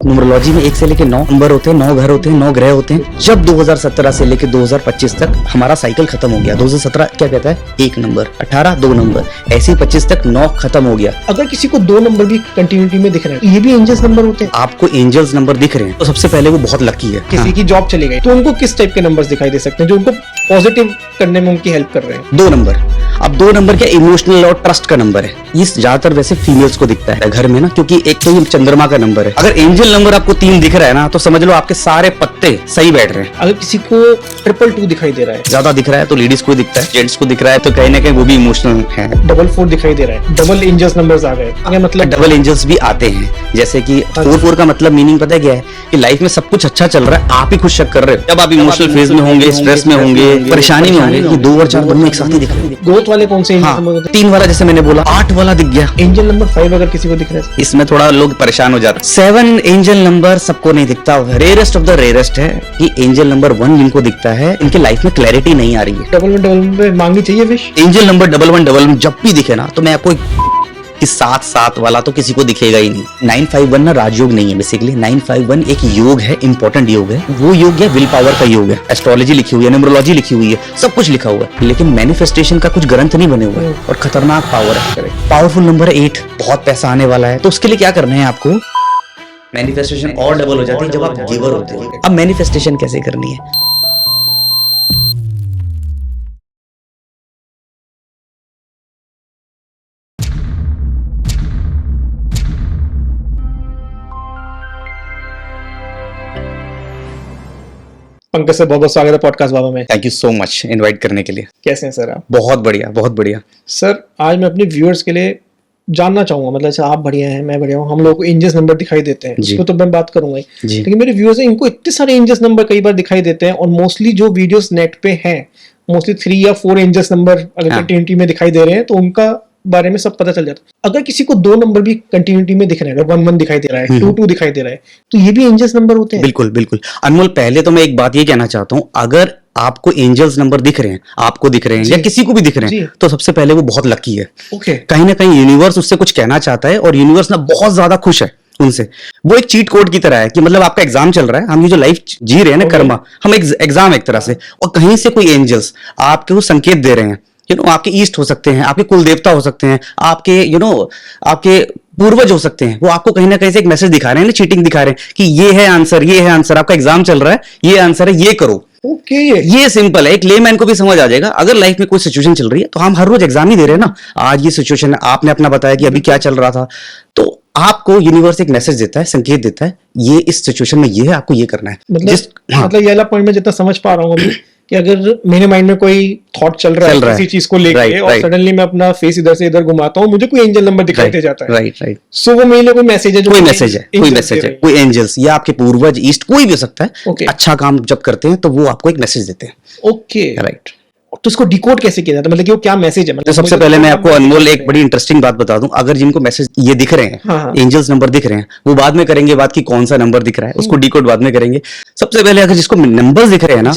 Numerology में 1 से लेके 9 नंबर होते हैं, 9 घर होते हैं, 9 ग्रह होते हैं। जब 2017 से लेके 2025 तक हमारा साइकिल खत्म हो गया। 2017 क्या कहता है? 1 नंबर, 18 2 नंबर, ऐसे ही 25 तक 9 खत्म हो गया। अगर किसी को 2 नंबर भी कंटिन्यूटी में दिख रहे हैं, ये भी एंजल्स नंबर होते हैं। आपको एंजल्स नंबर दिख रहे हैं तो सबसे पहले वो बहुत लकी है। किसी की जॉब चली गई तो उनको किस टाइप के नंबर्स दिखाई दे सकते हैं जो उनको पॉजिटिव करने में उनकी हेल्प कर रहे हैं? 2 नंबर। अब 2 नंबर क्या इमोशनल और ट्रस्ट का नंबर है। ये ज्यादातर वैसे फीमेल्स को दिखता है घर में ना, क्योंकि एक तो ये चंद्रमा का नंबर है। अगर एंजल नंबर आपको 3 दिख रहा है ना तो समझ लो आपके सारे पत्ते सही बैठ रहे हैं। अगर किसी को 222 दिखाई दे रहा है, ज्यादा दिख रहा है तो लेडीज को दिखता है, जेंट्स को दिख रहा है तो कहीं ना कहीं वो भी इमोशनल है। 44 दिखाई दे रहा है, डबल एंजल्स नंबर्स आ गए। क्या मतलब? डबल एंजल्स भी आते हैं। जैसे कि 4 का मतलब मीनिंग पता है क्या है? कि लाइफ में सब कुछ अच्छा चल रहा है, आप ही खुद शक कर रहे हो। जब आप इमोशनल फेज में होंगे, स्ट्रेस में होंगे, परेशानी में होंगे, ये 2 और 4 दोनों एक साथ ही दिख रहे हैं। ग्रोथ वाले कौन से एंजल हाँ, नंबर होते हैं? 3 वाला जैसे मैंने बोला, 8 वाला दिख गया। एंजल नंबर 5 अगर किसी को दिख रहा है, इसमें थोड़ा लोग परेशान हो जाते हैं। 7 एंजल नंबर सबको नहीं दिखता, रेयरेस्ट ऑफ द रेयरेस्ट है कि एंजल नंबर 1 जिनको दिखता है इनके लाइफ में क्लैरिटी नहीं आ रही है। डबल वन मांगनी चाहिए विश। एंजल नंबर 1111 जब भी दिखे ना तो मैं आपको कि 7 वाला तो किसी को दिखेगा ही नहीं। 951 ना राजयोग नहीं है। बेसिकली 951 एक योग है, इंपॉर्टेंट योग है। वो योग है विल पावर का योग है। एस्ट्रोलॉजी लिखी हुई है, न्यूमरोलॉजी लिखी हुई है, सब कुछ लिखा हुआ है, लेकिन मैनिफेस्टेशन का कुछ ग्रंथ नहीं बने हुए और खतरनाक पावर है। पावरफुल नंबर है 8, बहुत पैसा आने वाला है। तो उसके लिए क्या करना है आपको? मैनिफेस्टेशन और डबल हो जाती है जब आप गिवर होते हो। अब मैनिफेस्टेशन कैसे करनी है? पंकज सर, बहुत बहुत स्वागत है पॉडकास्ट बाबा में। Thank you so much invite करने के लिए। कैसे हैं सर आप? बहुत बढ़िया, बहुत बढ़िया। सर, आज मैं अपने व्यूअर्स के लिए जानना चाहूंगा, मतलब जैसे आप बढ़िया हैं, मैं बढ़िया हूँ, हम लोग को एंजल्स नंबर दिखाई देते हैं, जी। इसको तो मैं बात करूंगा ही, जी। लेकिन मेरे व्यूअर्स हैं, इनको इतने सारे एंजल्स नंबर कई बार दिखाई देते हैं और मोस्टली जो वीडियोस नेट पे हैं, मोस्टली 3 या 4 एंजल्स नंबर अगर हाँ। कंटिन्यूटी में दिखाई दे रहे हैं तो उनका बारे में सब पता चल जाता है। अगर किसी को 2 नंबर भी कंटिन्यूटी में दिख रहे हैं, अगर 1 1 दिखाई दे रहा है, 2 2 दिखाई दे रहा है, तो ये भी एंजल्स नंबर होते हैं? बिल्कुल बिल्कुल अनमोल, पहले तो मैं एक बात ये कहना चाहता हूँ, अगर आपको एंजल्स नंबर दिख रहे हैं, आपको दिख रहे हैं या किसी को भी दिख रहे हैं, तो सबसे पहले वो बहुत लकी है। ओके। कहीं ना कहीं यूनिवर्स उससे कुछ कहना चाहता है और यूनिवर्स ना बहुत ज्यादा खुश है उनसे। वो एक चीट कोड की तरह है कि मतलब आपका एग्जाम चल रहा है, हम ये जो लाइफ जी रहे हैं ना, कर्मा, हम एक एग्जाम एक तरह से, और कहीं से कोई एंजल्स आपको संकेत दे रहे हैं। आपके ईस्ट हो सकते हैं, आपके कुल देवता हो सकते हैं, आपके आपके पूर्वज हो सकते हैं, वो आपको कहीं ना कहीं से एक मैसेज दिखा रहे हैं ना, चीटिंग दिखा रहे हैं कि ये है आंसर, ये है आंसर, आपका एग्जाम चल रहा है, ये आंसर है, ये करो। ओके। ये सिंपल है, एक लेमैन को भी समझ आ जाएगा। अगर लाइफ में कोई सिचुएशन चल रही है तो हम हर रोज एग्जाम ही दे रहे हैं ना, आज ये सिचुएशन है, आपने अपना बताया कि अभी क्या चल रहा था, तो आपको यूनिवर्स एक मैसेज देता है, संकेत देता है, ये इस सिचुएशन में ये है, आपको ये करना है। मतलब ये वाला पॉइंट में जितना समझ पा रहा हूँ अभी कि अगर मेरे माइंड में कोई थॉट चल रहा है किसी चीज को लेके और सडनली मैं अपना फेस इधर से इधर घुमाता हूँ, मुझे कोई एंजल नंबर दिखाई दे जाता है। राइट। सो वो मेरे लिए कोई मैसेज है, कोई मैसेज है, कोई एंजल्स या आपके पूर्वज, ईस्ट, कोई भी हो सकता है। अच्छा काम जब करते हैं तो वो आपको एक मैसेज देते हैं। Okay, right. तो इसको डिकोड कैसे किया जाता है? मतलब कि वो क्या मैसेज है? मतलब सबसे पहले मैं आपको अनमोल एक बड़ी इंटरेस्टिंग बात बता दूं। अगर जिनको मैसेज ये दिख रहे हैं, एंजल्स नंबर दिख रहे हैं, वो बाद में करेंगे बात की कौन सा नंबर दिख रहा है, उसको डिकोड बाद में करेंगे। सबसे पहले अगर जिसको नंबर्स दिख रहे हैं ना,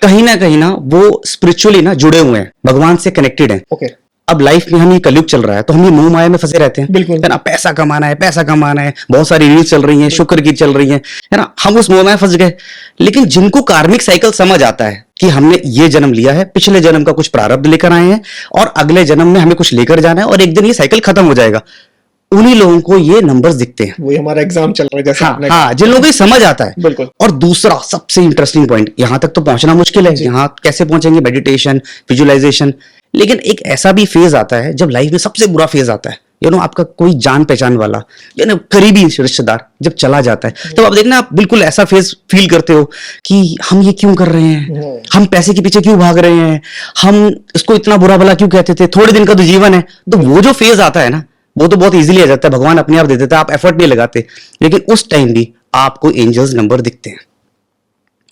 कहीं ना वो स्पिरिचुअली ना जुड़े हुए हैं, भगवान से कनेक्टेड हैं। ओके। अब लाइफ में हम ये कलयुग चल रहा है तो हम ये मोह माया में फंसे रहते हैं। बिल्कुल है ना, पैसा कमाना है, पैसा कमाना है, बहुत सारी रील्स चल रही हैं, शुक्र की चल रही हैं, है ना, हम उस मोह माया फंस गए। लेकिन जिनको कार्मिक साइकिल समझ आता है कि हमने ये जन्म लिया है, पिछले जन्म का कुछ प्रारब्ध लेकर आए हैं और अगले जन्म में हमें कुछ लेकर जाना है और एक दिन ये साइकिल खत्म हो जाएगा, उन्हीं लोगों को ये नंबर्स दिखते हैं। वही हमारा एग्जाम चल रहा है जैसे आपने हाँ, जिन लोगों को समझ आता है। बिल्कुल। और दूसरा सबसे इंटरेस्टिंग पॉइंट, यहां तक तो पहुंचना मुश्किल है, यहाँ कैसे पहुंचेंगे? Meditation, visualisation. लेकिन एक ऐसा भी फेज आता है जब लाइफ में सबसे बुरा फेज आता है, आपका कोई जान पहचान वाला करीबी रिश्तेदार जब चला जाता है, तब आप देखना, आप बिल्कुल ऐसा फेज फील करते हो कि हम ये क्यों कर रहे हैं, हम पैसे के पीछे क्यों भाग रहे हैं, हम इसको इतना बुरा भला क्यों कहते थे, थोड़े दिन का तो जीवन है। तो वो जो फेज आता है ना, वो तो बहुत इजीली आ जाता है, भगवान अपने आप दे देता है, आप एफर्ट नहीं लगाते, लेकिन उस टाइम भी आपको एंजल्स नंबर दिखते हैं।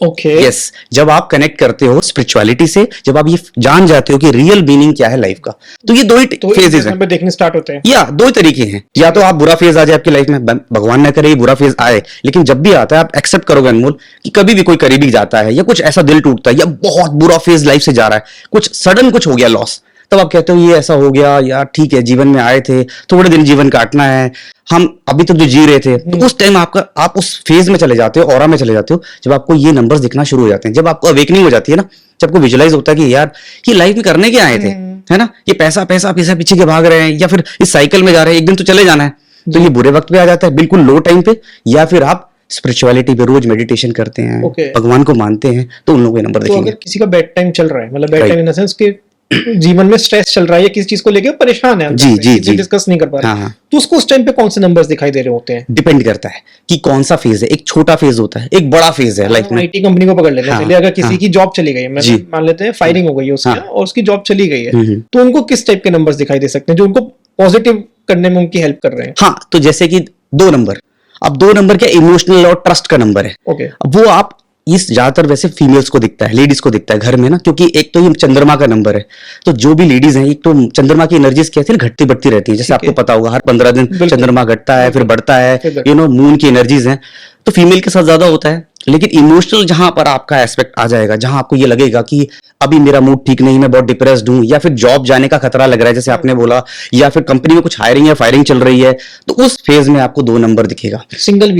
ओके। यस, जब आप कनेक्ट करते हो स्पिरिचुअलिटी से, जब आप ये जान जाते हो कि रियल मीनिंग क्या है लाइफ का, तो ये 2 ही फेजेस हैं, देखने स्टार्ट होते हैं। या 2 तरीके हैं, या तो आप बुरा फेज आ जाए आपकी लाइफ में, भगवान न करे ये बुरा फेज आए, लेकिन जब भी आता है आप एक्सेप्ट करोगे अनमोल कि कभी भी कोई करीबी जाता है या कुछ ऐसा दिल टूटता है या बहुत बुरा फेज लाइफ से जा रहा है, कुछ सडन कुछ हो गया लॉस, तब आप कहते हो ये ऐसा हो गया यार, ठीक है जीवन में आए थे, थोड़े दिन जीवन काटना है, हम अभी तक जो जी रहे थे। तो उस टाइम आप उस फेज में चले जाते हो, ऑरा में चले जाते हो, जब आपको ये नंबर्स दिखना शुरू हो जाते हैं, जब आपको अवेकनिंग हो जाती है ना, जब आपको विजुअलाइज होता है कि यार ये लाइफ में करने के आए थे, है ना, ये पैसा पैसा पैसा पीछे के भाग रहे हैं, या फिर इस साइकिल में जा रहे हैं, एक दिन तो चले जाना है। तो ये बुरे वक्त पे आ जाता है, बिल्कुल लो टाइम पे, या फिर आप स्पिरिचुअलिटी पे रोज मेडिटेशन करते हैं, भगवान को मानते हैं, तो उन लोगों को नंबर देखेंगे। अगर किसी का बैड टाइम चल रहा है, मतलब bad time in the sense के जीवन में स्ट्रेस चल रहा है या किसी चीज को लेकर परेशान है, जी डिस्कस नहीं कर पा रहा, तो उसको उस टाइम पे कौन से नंबर्स दिखाई दे रहे होते हैं? डिपेंड करता है कि कौन सा फेज है। एक छोटा फेज होता है, एक बड़ा फेज है लाइफ में। आईटी कंपनी को पकड़ लेते हैं, अगर किसी की जॉब चली गई है, मान लेते हैं फायरिंग हो गई है उसकी और उसकी जॉब चली गई है, तो उनको किस टाइप के नंबर्स दिखाई दे सकते हैं जो उनको पॉजिटिव करने में उनकी हेल्प कर रहे हैं? हाँ, तो जैसे कि 2 नंबर, अब 2 नंबर क्या इमोशनल और ट्रस्ट का नंबर है। अब वो आप इस ज्यादातर वैसे फीमेल्स को दिखता है, लेडीज को दिखता है घर में ना, क्योंकि एक तो ये चंद्रमा का नंबर है, तो जो भी लेडीज हैं, एक तो चंद्रमा की एनर्जीज क्या है, घटती बढ़ती रहती है, जैसे आपको पता होगा हर 15 दिन चंद्रमा घटता है फिर बढ़ता है, मून की एनर्जीज हैं, तो फीमेल के साथ ज्यादा होता है। लेकिन इमोशनल जहां पर आपका एस्पेक्ट आ जाएगा, जहां आपको ये लगेगा कि अभी मेरा मूड ठीक नहीं, मैं बहुत डिप्रेस्ड हूं, या फिर जॉब जाने का खतरा लग रहा है जैसे आपने बोला, या फिर कंपनी में कुछ हायरिंग या फायरिंग चल रही है, तो उस फेज में आपको 2 नंबर दिखेगा। सिंगल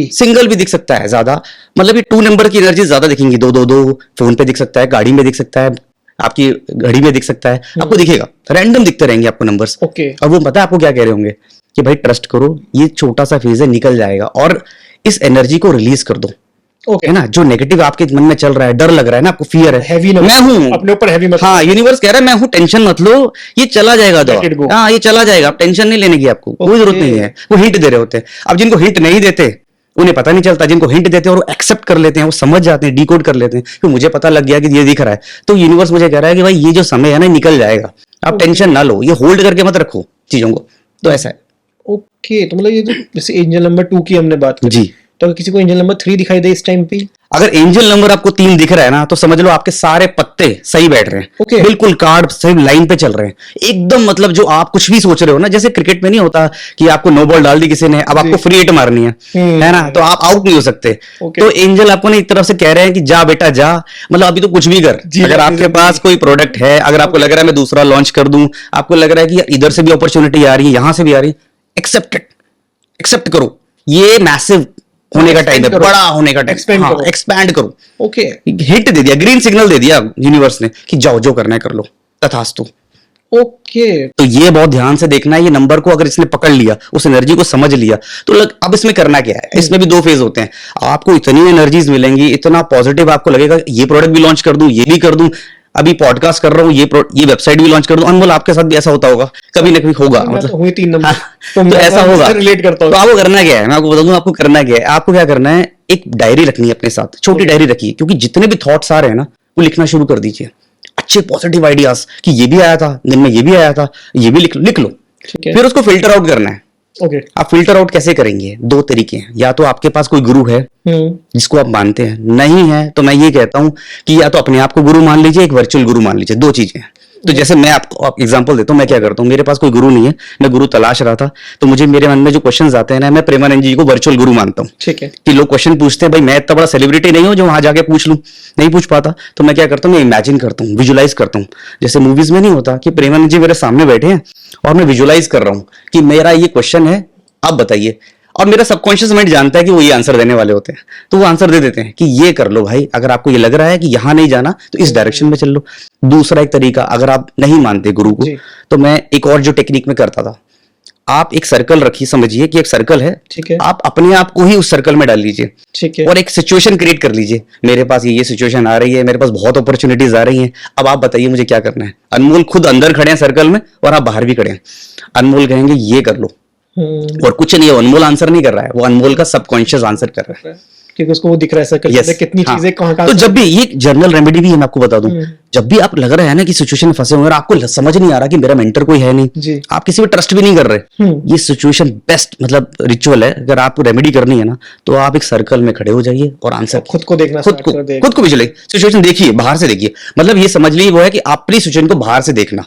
भी दिख सकता है ज्यादा, मतलब ये 2 नंबर की एनर्जी ज्यादा दिखेंगी। 2 फोन पे दिख सकता है, गाड़ी में दिख सकता है, आपकी घड़ी में दिख सकता है, आपको दिखेगा, रैंडम दिखते रहेंगे आपको नंबर्स। और वो पता है आपको क्या कह रहे होंगे कि भाई ट्रस्ट करो, ये छोटा सा फेज है, निकल जाएगा, और इस एनर्जी को रिलीज कर दो। है ना, जो नेगेटिव आपके मन में चल रहा है, डर लग रहा है ना, आपको फियर है, मैं हूं अपने ऊपर हैवी मत, हाँ यूनिवर्स कह रहा है मैं हूं, टेंशन मत लो, ये चला जाएगा, तो हाँ ये चला जाएगा, आप टेंशन नहीं लेने की, आपको कोई जरूरत नहीं है। वो हिंट दे रहे होते हैं। अब जिनको हिंट नहीं देते उन्हें पता नहीं चलता, जिनको हिंट देते हैं और वो एक्सेप्ट कर लेते हैं, वो समझ जाते हैं, डिकोड कर लेते हैं कि मुझे पता लग गया कि ये दिख रहा है, तो यूनिवर्स मुझे कह रहा है कि भाई ये जो समय है ना निकल जाएगा, आप टेंशन ना लो, ये होल्ड करके मत रखो चीजों को। तो ऐसा है। ओके, तो मतलब ये जैसे एंजल नंबर 2 की हमने बात की जी, तो अगर किसी को एंजल नंबर 3 दिखाई दे इस टाइम पे, अगर एंजल नंबर आपको 3 दिख रहा है ना, तो समझ लो आपके सारे पत्ते सही बैठ रहे हैं। बिल्कुल कार्ड सही लाइन पे चल रहे हैं एकदम, मतलब जो आप कुछ भी सोच रहे हो ना, जैसे क्रिकेट में नहीं होता कि आपको नो बॉल डाल दी किसी ने, अब आपको फ्री हिट मारनी है ना, तो आप आउट नहीं हो सकते। तो एंजल आपको ना एक तरफ से कह रहे हैं कि जा बेटा जा, मतलब अभी तो कुछ भी कर। अगर आपके पास कोई प्रोडक्ट है, अगर आपको लग रहा है मैं दूसरा लॉन्च कर दूं, आपको लग रहा है कि इधर से भी अपॉर्चुनिटी आ रही है, यहां से भी आ रही है, एक्सेप्ट करो, ये मैसिव होने का टाइम है, बड़ा होने का टाइम, एक्सपैंड करो। ओके, हिट दे दिया, ग्रीन सिग्नल दे दिया यूनिवर्स ने कि जाओ जो करना है कर लो, तथास्तु। ओके, तो ये बहुत ध्यान से देखना है, ये नंबर को अगर इसने पकड़ लिया, उस एनर्जी को समझ लिया, तो अब इसमें करना क्या है। इसमें भी 2 फेज होते हैं, आपको इतनी एनर्जीज मिलेंगी, इतना पॉजिटिव आपको लगेगा, ये प्रोडक्ट भी लॉन्च कर दूं, ये भी कर दूं, अभी पॉडकास्ट कर रहा हूँ, ये वेबसाइट भी लॉन्च कर दूं। अनमोल आपके साथ भी ऐसा होता होगा, कभी ना कभी होगा, मतलब हुई 3 नंबर, तो ऐसा होगा, रिलेट करता हूं। तो आपको करना क्या है, मैं आपको बता दूं आपको करना क्या है। आपको क्या करना है, एक डायरी रखनी है अपने साथ, छोटी डायरी रखिए, क्योंकि जितने भी थॉट्स आ रहे हैं ना, वो लिखना शुरू कर दीजिए, अच्छे पॉजिटिव आइडियाज कि ये भी आया था दिन में, ये भी आया था, ये भी लिख लो। फिर उसको फिल्टर आउट करना है। आप फिल्टर आउट कैसे करेंगे? 2 तरीके हैं, या तो आपके पास कोई गुरु है जिसको आप मानते हैं, नहीं है तो मैं ये कहता हूं कि या तो अपने आप को गुरु मान लीजिए, एक वर्चुअल गुरु मान लीजिए, 2 चीजें हैं। तो जैसे मैं आपको एग्जांपल देता हूं, मैं क्या करता हूं, मेरे पास कोई गुरु नहीं है, मैं गुरु तलाश रहा था, तो मुझे मेरे मन में जो क्वेश्चंस आते हैं ना, मैं प्रेमानंद जी को वर्चुअल गुरु मानता हूं। ठीक है, कि लोग क्वेश्चन पूछते हैं, भाई मैं इतना बड़ा सेलिब्रिटी नहीं हूं जो वहां जाके पूछ लूं, नहीं पूछ पाता, तो मैं क्या करता हूं, मैं इमेजिन करता हूं, विजुलाइज करता हूं। जैसे मूवीज में नहीं होता कि प्रेमानंद जी मेरे सामने बैठे हैं और मैं विजुलाइज कर रहा हूं कि मेरा ये क्वेश्चन है, आप बताइए, और मेरा सबकॉन्शियस माइंड जानता है कि वो ये आंसर देने वाले होते हैं, तो वो आंसर दे देते हैं कि ये कर लो भाई, अगर आपको ये लग रहा है कि यहां नहीं जाना तो इस डायरेक्शन में चल लो। दूसरा एक तरीका, अगर आप नहीं मानते गुरु को, तो मैं एक और जो टेक्निक में करता था, आप एक सर्कल रखिए, समझिए कि एक सर्कल है, ठीक है, आप अपने आप को ही उस सर्कल में डाल लीजिए, ठीक है, और एक सिचुएशन क्रिएट कर लीजिए, मेरे पास ये सिचुएशन आ रही है, मेरे पास बहुत अपॉर्चुनिटीज आ रही हैं, अब आप बताइए मुझे क्या करना है। अनमोल खुद अंदर खड़े हैं सर्कल में और आप बाहर भी खड़े हैं, अनमोल कहेंगे ये कर लो, और कुछ नहीं है, अनमोल आंसर नहीं कर रहा है, वो अनमोल का सबकॉन्शियस आंसर कर रहा है, क्योंकि उसको वो दिख रहा है सर्कल में कितनी चीजें कहां। तो जब भी ये जर्नल रेमेडी भी है, मैं आपको बता दूं, जब भी आप लग रहा है ना कि सिचुएशन में फंसे हुए और आपको समझ नहीं आ रहा कि मेरा मेंटर कोई है नहीं, आप किसी पे ट्रस्ट भी नहीं कर रहे, ये सिचुएशन बेस्ट मतलब रिचुअल है। अगर आपको रेमेडी करनी है ना, तो आप एक सर्कल में खड़े हो जाइए और आंसर खुद को देखना, खुद को विजुअलाइज, सिचुएशन देखिए, बाहर से देखिए, मतलब ये समझ लीजिए वो है कि अपनी सिचुएशन को बाहर से देखना,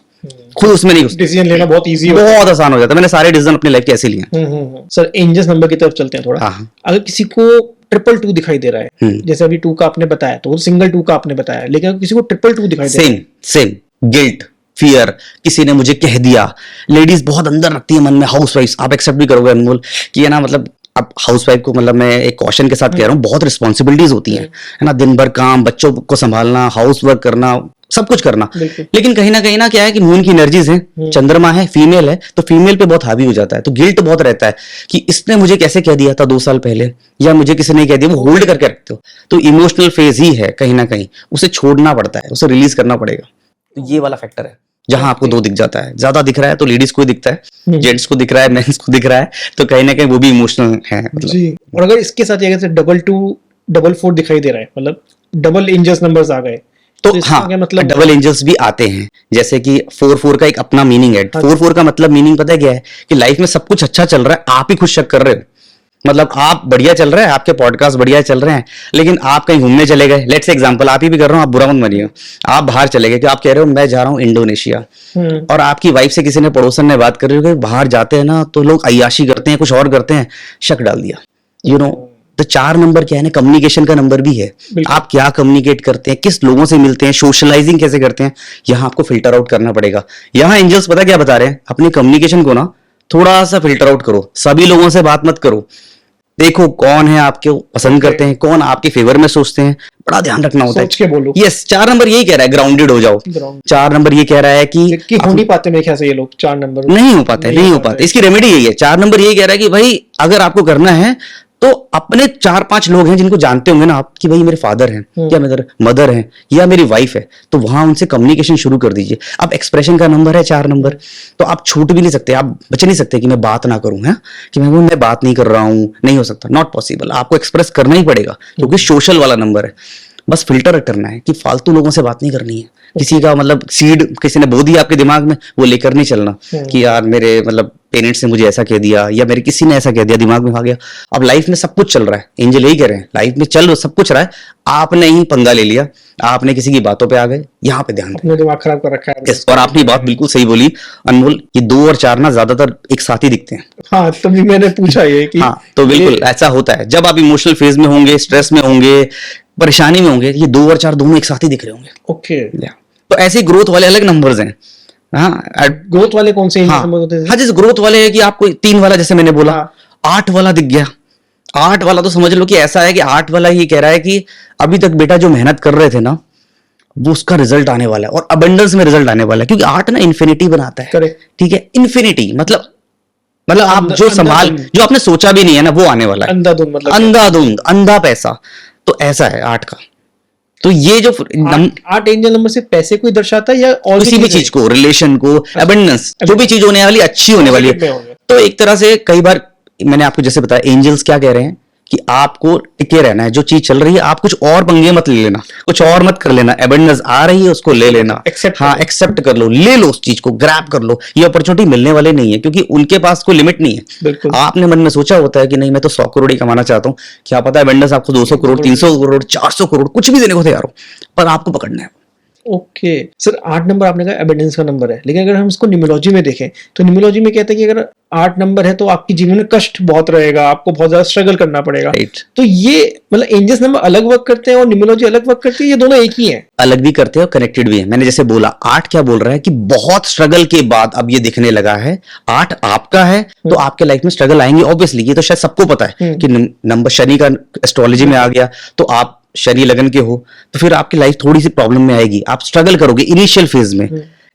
खुद उसमें नहीं, डिसीजन लेना बहुत इजी, बहुत आसान हो जाता है। मैंने सारे डिसीजन अपनी लाइफ के ऐसे लिए हैं। सर एंजल्स नंबर की तरफ चलते हैं थोड़ा। अगर किसी को 222 दिखाई दे रहा है, जैसे अभी 2 का आपने बताया, तो सिंगल 2 का आपने बताया, लेकिन अगर किसी को 222 दिखाई दे रहा है, सेम गिल्ट, फियर, किसी ने मुझे कह दिया। लेडीज बहुत अंदर रखती है मन में, हाउस वाइफ, आप एक्सेप्ट भी करोगे अनमोल कि है ना, मतलब अब हाउस वाइफ को, मतलब मैं एक कॉशन के साथ कह रहा हूँ, बहुत रिस्पॉन्सिबिलिटीज होती हैं, है ना, दिन भर काम, बच्चों को संभालना, हाउस वर्क करना, सब कुछ करना। लेकिन कहीं ना क्या है कि मून की एनर्जीज हैं, चंद्रमा है, फीमेल है, तो फीमेल पे बहुत हावी हो जाता है, तो गिल्ट बहुत रहता है कि इसने मुझे कैसे कह दिया था 2 साल पहले, या मुझे किसी ने कह दिया, वो होल्ड करके रखते हो। तो इमोशनल फेज ही है कहीं ना कहीं, उसे छोड़ना पड़ता है, उसे रिलीज करना पड़ेगा। तो ये वाला फैक्टर है जहां आपको 2 दिख जाता है, ज्यादा दिख रहा है तो लेडीज को दिखता है, जेंट्स को दिख रहा है, मेंस को दिख रहा है, तो कहीं ना कहीं वो भी इमोशनल है मतलब। जी। और अगर इसके साथ ये जैसे 2-2, 4-4 दिखाई दे रहा है, मतलब डबल एंजल्स नंबर्स आ गए, तो इसका हाँ, क्या मतलब? डबल एंजल्स भी आते हैं, जैसे कि 4-4 का एक अपना मीनिंग है। 4-4 का मतलब मीनिंग पता है क्या है, कि लाइफ में सब कुछ अच्छा चल रहा है, आप ही खुद शक कर रहे हो। मतलब आप बढ़िया चल रहे हैं, आपके पॉडकास्ट बढ़िया चल रहे हैं, लेकिन आप कहीं घूमने चले गए, लेट्स से एग्जांपल आप ही भी कर रहा हूं, आप बुरा मत मानिए, आप बाहर चले गए, कि आप कह रहे हो मैं जा रहा हूं इंडोनेशिया, और आपकी वाइफ से किसी ने, पड़ोसन ने बात कर रही हो कि बाहर जाते हैं ना तो लोग अय्याशी करते हैं, कुछ और करते हैं, शक डाल दिया। यू नो, तो 4 नंबर क्या है ना, कम्युनिकेशन का नंबर भी है। आप क्या कम्युनिकेट करते हैं, किस लोगों से मिलते हैं, सोशलाइजिंग कैसे करते हैं, यहां आपको फिल्टर आउट करना पड़ेगा। यहां एंजल्स पता क्या बता रहे हैं, अपनी कम्युनिकेशन को ना थोड़ा सा फिल्टर आउट करो, सभी लोगों से बात मत करो, देखो कौन है आपको पसंद करते हैं, कौन आपके फेवर में सोचते हैं, बड़ा ध्यान रखना होता है। सोच के बोलो। यस, 4 नंबर यही कह रहा है, ग्राउंडेड हो जाओ। 4 नंबर ये कह रहा है कि हो नहीं पाते मेरे ख्याल से ये लोग 4 नंबर, नहीं हो पाते। इसकी रेमेडी यही है। 4 नंबर यही कह रहा है कि भाई अगर आपको करना है तो अपने 4-5 लोग हैं जिनको जानते होंगे ना आप, कि भाई मेरे फादर हैं या मेरे मदर हैं या मेरी वाइफ है, तो वहां उनसे कम्युनिकेशन शुरू कर दीजिए। अब एक्सप्रेशन का नंबर है 4 नंबर, तो आप छूट भी नहीं सकते, आप बच नहीं सकते कि मैं बात ना करूं, है कि मैं बात नहीं कर रहा हूं, नहीं हो सकता, नॉट पॉसिबल, आपको एक्सप्रेस करना ही पड़ेगा, क्योंकि सोशल वाला नंबर है। बस फिल्टर करना है कि फालतू लोगों से बात नहीं करनी है, किसी का मतलब सीड किसी ने बो दिया आपके दिमाग में, वो लेकर नहीं चलना कि यार मेरे मतलब पेरेंट्स ने मुझे ऐसा कह दिया, या मेरे किसी ने ऐसा कह दिया, दिमाग में आ गया। अब लाइफ में सब कुछ चल रहा है, एंजल यही कह रहे हैं, लाइफ में चल सब कुछ रहा है, आपने ही पंगा ले लिया, आपने किसी की बातों पे आ गए, यहाँ पे ध्यान अपने दिमाग खराब कर रखा है। और आपने बात बिल्कुल सही बोली अनमोल, ये 2 और 4 ना ज्यादातर एक साथ ही दिखते हैं। हाँ, तभी मैंने पूछा ये कि हाँ, तो बिल्कुल ऐसा होता है, जब आप इमोशनल फेज में होंगे, स्ट्रेस में होंगे, परेशानी में होंगे, ये 2 और 4 दोनों एक साथ ही दिख रहे होंगे। ओके, तो ऐसे ग्रोथ वाले अलग नंबर्स हैं। हाँ, ग्रोथ वाले कौन से नंबर होते हैं? हाँ, जैसे ग्रोथ वाले है कि आपको 3 वाला, जैसे मैंने बोला, 8 वाला दिख गया। 8 वाला तो समझ लो कि ऐसा है कि 8 वाला ही कह रहा है कि अभी तक बेटा जो मेहनत कर रहे थे ना, वो उसका रिजल्ट आने वाला है, और अबंडेंस में रिजल्ट आने वाला है, क्योंकि 8 ना इन्फिनिटी बनाता है। ठीक है, इन्फिनिटी मतलब आप जो आपने सोचा भी नहीं है ना, वो आने वाला है। अंधाधुंध, मतलब अंधाधुंध, अंधा पैसा, तो ऐसा है 8 का। तो ये जो 8 एंजल नंबर से पैसे को दर्शाता है या और किसी भी चीज को, रिलेशन को, अबंडेंस, जो भी चीज होने वाली अच्छी होने वाली है। तो एक तरह से कई बार मैंने आपको जैसे बताया, एंजल्स क्या कह रहे हैं कि आपको टिके रहना है, जो चीज चल रही है आप कुछ और पंगे मत ले लेना, कुछ और मत कर लेना, अबंडेंस आ रही है उसको ले लेना, एक्सेप्ट कर लो, ले लो उस चीज को, ग्रैब कर लो। ये अपॉर्चुनिटी मिलने वाले नहीं है, क्योंकि उनके पास कोई लिमिट नहीं है। आपने मन में सोचा होता है कि नहीं मैं तो 100 करोड़ ही कमाना चाहता हूँ, क्या पता अबंडेंस आपको 200 करोड़, 300 करोड़, 400 करोड़ कुछ भी देने को तैयार हो, पर आपको पकड़ना है। ओके सर, 8 नंबर आपने कहा एबंडेंस का नंबर है, लेकिन अगर हम इसको न्यूमरोलॉजी में देखें तो न्यूमरोलॉजी में कहते हैं कि अगर 8 नंबर है तो आपकी जीवन में कष्ट बहुत रहेगा, आपको बहुत ज्यादा स्ट्रगल करना पड़ेगा। तो ये मतलब एंजल्स नंबर अलग वर्क करते हैं और न्यूमरोलॉजी अलग वर्क करती है, ये दोनों एक ही है? अलग भी करते हैं और कनेक्टेड भी है। मैंने जैसे बोला 8 क्या बोल रहा है कि बहुत स्ट्रगल के बाद अब ये दिखने लगा है, 8 आपका है, तो आपके लाइफ में स्ट्रगल आएंगे ऑब्वियसली, ये तो शायद सबको पता है कि नंबर शनि का एस्ट्रोलॉजी में आ गया, तो आप शनि लगन के हो तो फिर आपकी लाइफ थोड़ी सी प्रॉब्लम में आएगी, आप स्ट्रगल करोगे इनिशियल फेज में।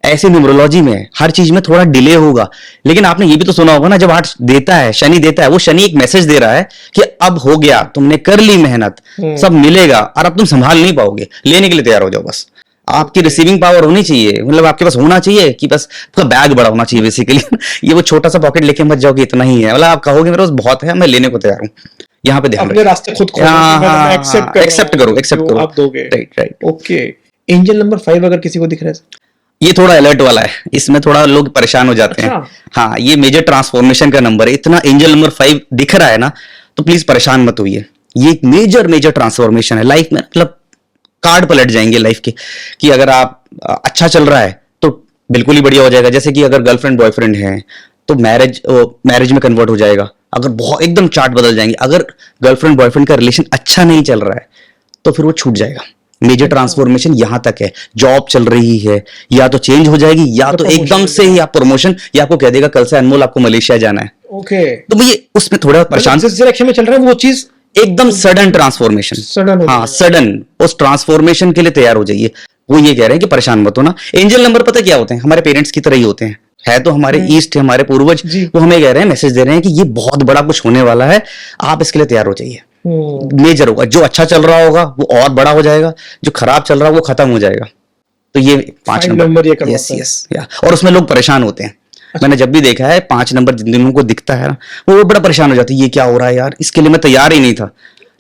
ऐसे न्यूमरोलॉजी में है, हर चीज में थोड़ा डिले होगा। लेकिन आपने ये भी तो सुना होगा ना, जब 8 देता है, शनि देता है, वो शनि एक मैसेज दे रहा है कि अब हो गया, तुमने कर ली मेहनत, सब मिलेगा, और अब तुम संभाल नहीं पाओगे, लेने के लिए तैयार हो जाओ। बस आपकी रिसीविंग पावर होनी चाहिए, मतलब आपके पास होना चाहिए कि बस आपका बैग बड़ा होना चाहिए बेसिकली। ये वो छोटा सा पॉकेट लेके मत जाओ कि इतना ही है, मतलब आप कहोगे मेरे पास बहुत है, मैं लेने को तैयार हूँ। यहाँ पे ध्यान अपने रास्ते खुद एक्सेप्ट करो आप दोगे। राइट। ओके, एंजल नंबर 5 अगर किसी को दिख रहा है, ये थोड़ा अलर्ट वाला है, इसमें थोड़ा लोग परेशान हो जाते हैं। हाँ, ये मेजर ट्रांसफॉर्मेशन का नंबर है। इतना एंजल नंबर 5 दिख रहा है ना, तो प्लीज परेशान मत होइए, ये एक मेजर ट्रांसफॉर्मेशन है लाइफ में, मतलब कार्ड पलट जाएंगे लाइफ के, कि अगर आप अच्छा चल रहा है तो बिल्कुल ही बढ़िया हो जाएगा। जैसे कि अगर गर्लफ्रेंड बॉयफ्रेंड है तो मैरिज में कन्वर्ट हो जाएगा, अगर बहुत एकदम चार्ट बदल जाएंगे। अगर गर्लफ्रेंड बॉयफ्रेंड का रिलेशन अच्छा नहीं चल रहा है तो फिर वो छूट जाएगा, मेजर ट्रांसफॉर्मेशन यहाँ तक है, जॉब चल रही है, या तो चेंज हो जाएगी या तो एकदम से ही आप प्रमोशन, या आपको कह देगा कल से अनमोल आपको मलेशिया जाना है। ओके, तो ये उसमें थोड़ा परेशान, जिस डायरेक्शन में चल रहा है वो चीज एकदम सडन ट्रांसफॉर्मेशन, सडन, हाँ सडन, उस ट्रांसफॉर्मेशन के लिए तैयार हो जाइए। वो ये कह रहे हैं कि परेशान मत होना। एंजल नंबर पता क्या होते हैं, हमारे पेरेंट्स की तरह ही होते हैं, है तो हमारे ईस्ट है, हमारे पूर्वज, वो हमें कह रहे हैं, मैसेज दे रहे हैं कि ये बहुत बड़ा कुछ होने वाला है, आप इसके लिए तैयार हो जाइए। मेजर होगा, जो अच्छा चल रहा होगा वो और बड़ा हो जाएगा, जो खराब चल रहा है वो खत्म हो जाएगा। तो ये 5 नंबर, यस यस, और उसमें लोग परेशान होते हैं। मैंने जब भी देखा है 5 नंबर जिन दिनों को दिखता है ना, वो बड़ा परेशान हो जाती है, ये क्या हो रहा है यार, इसके लिए मैं तैयार ही नहीं था।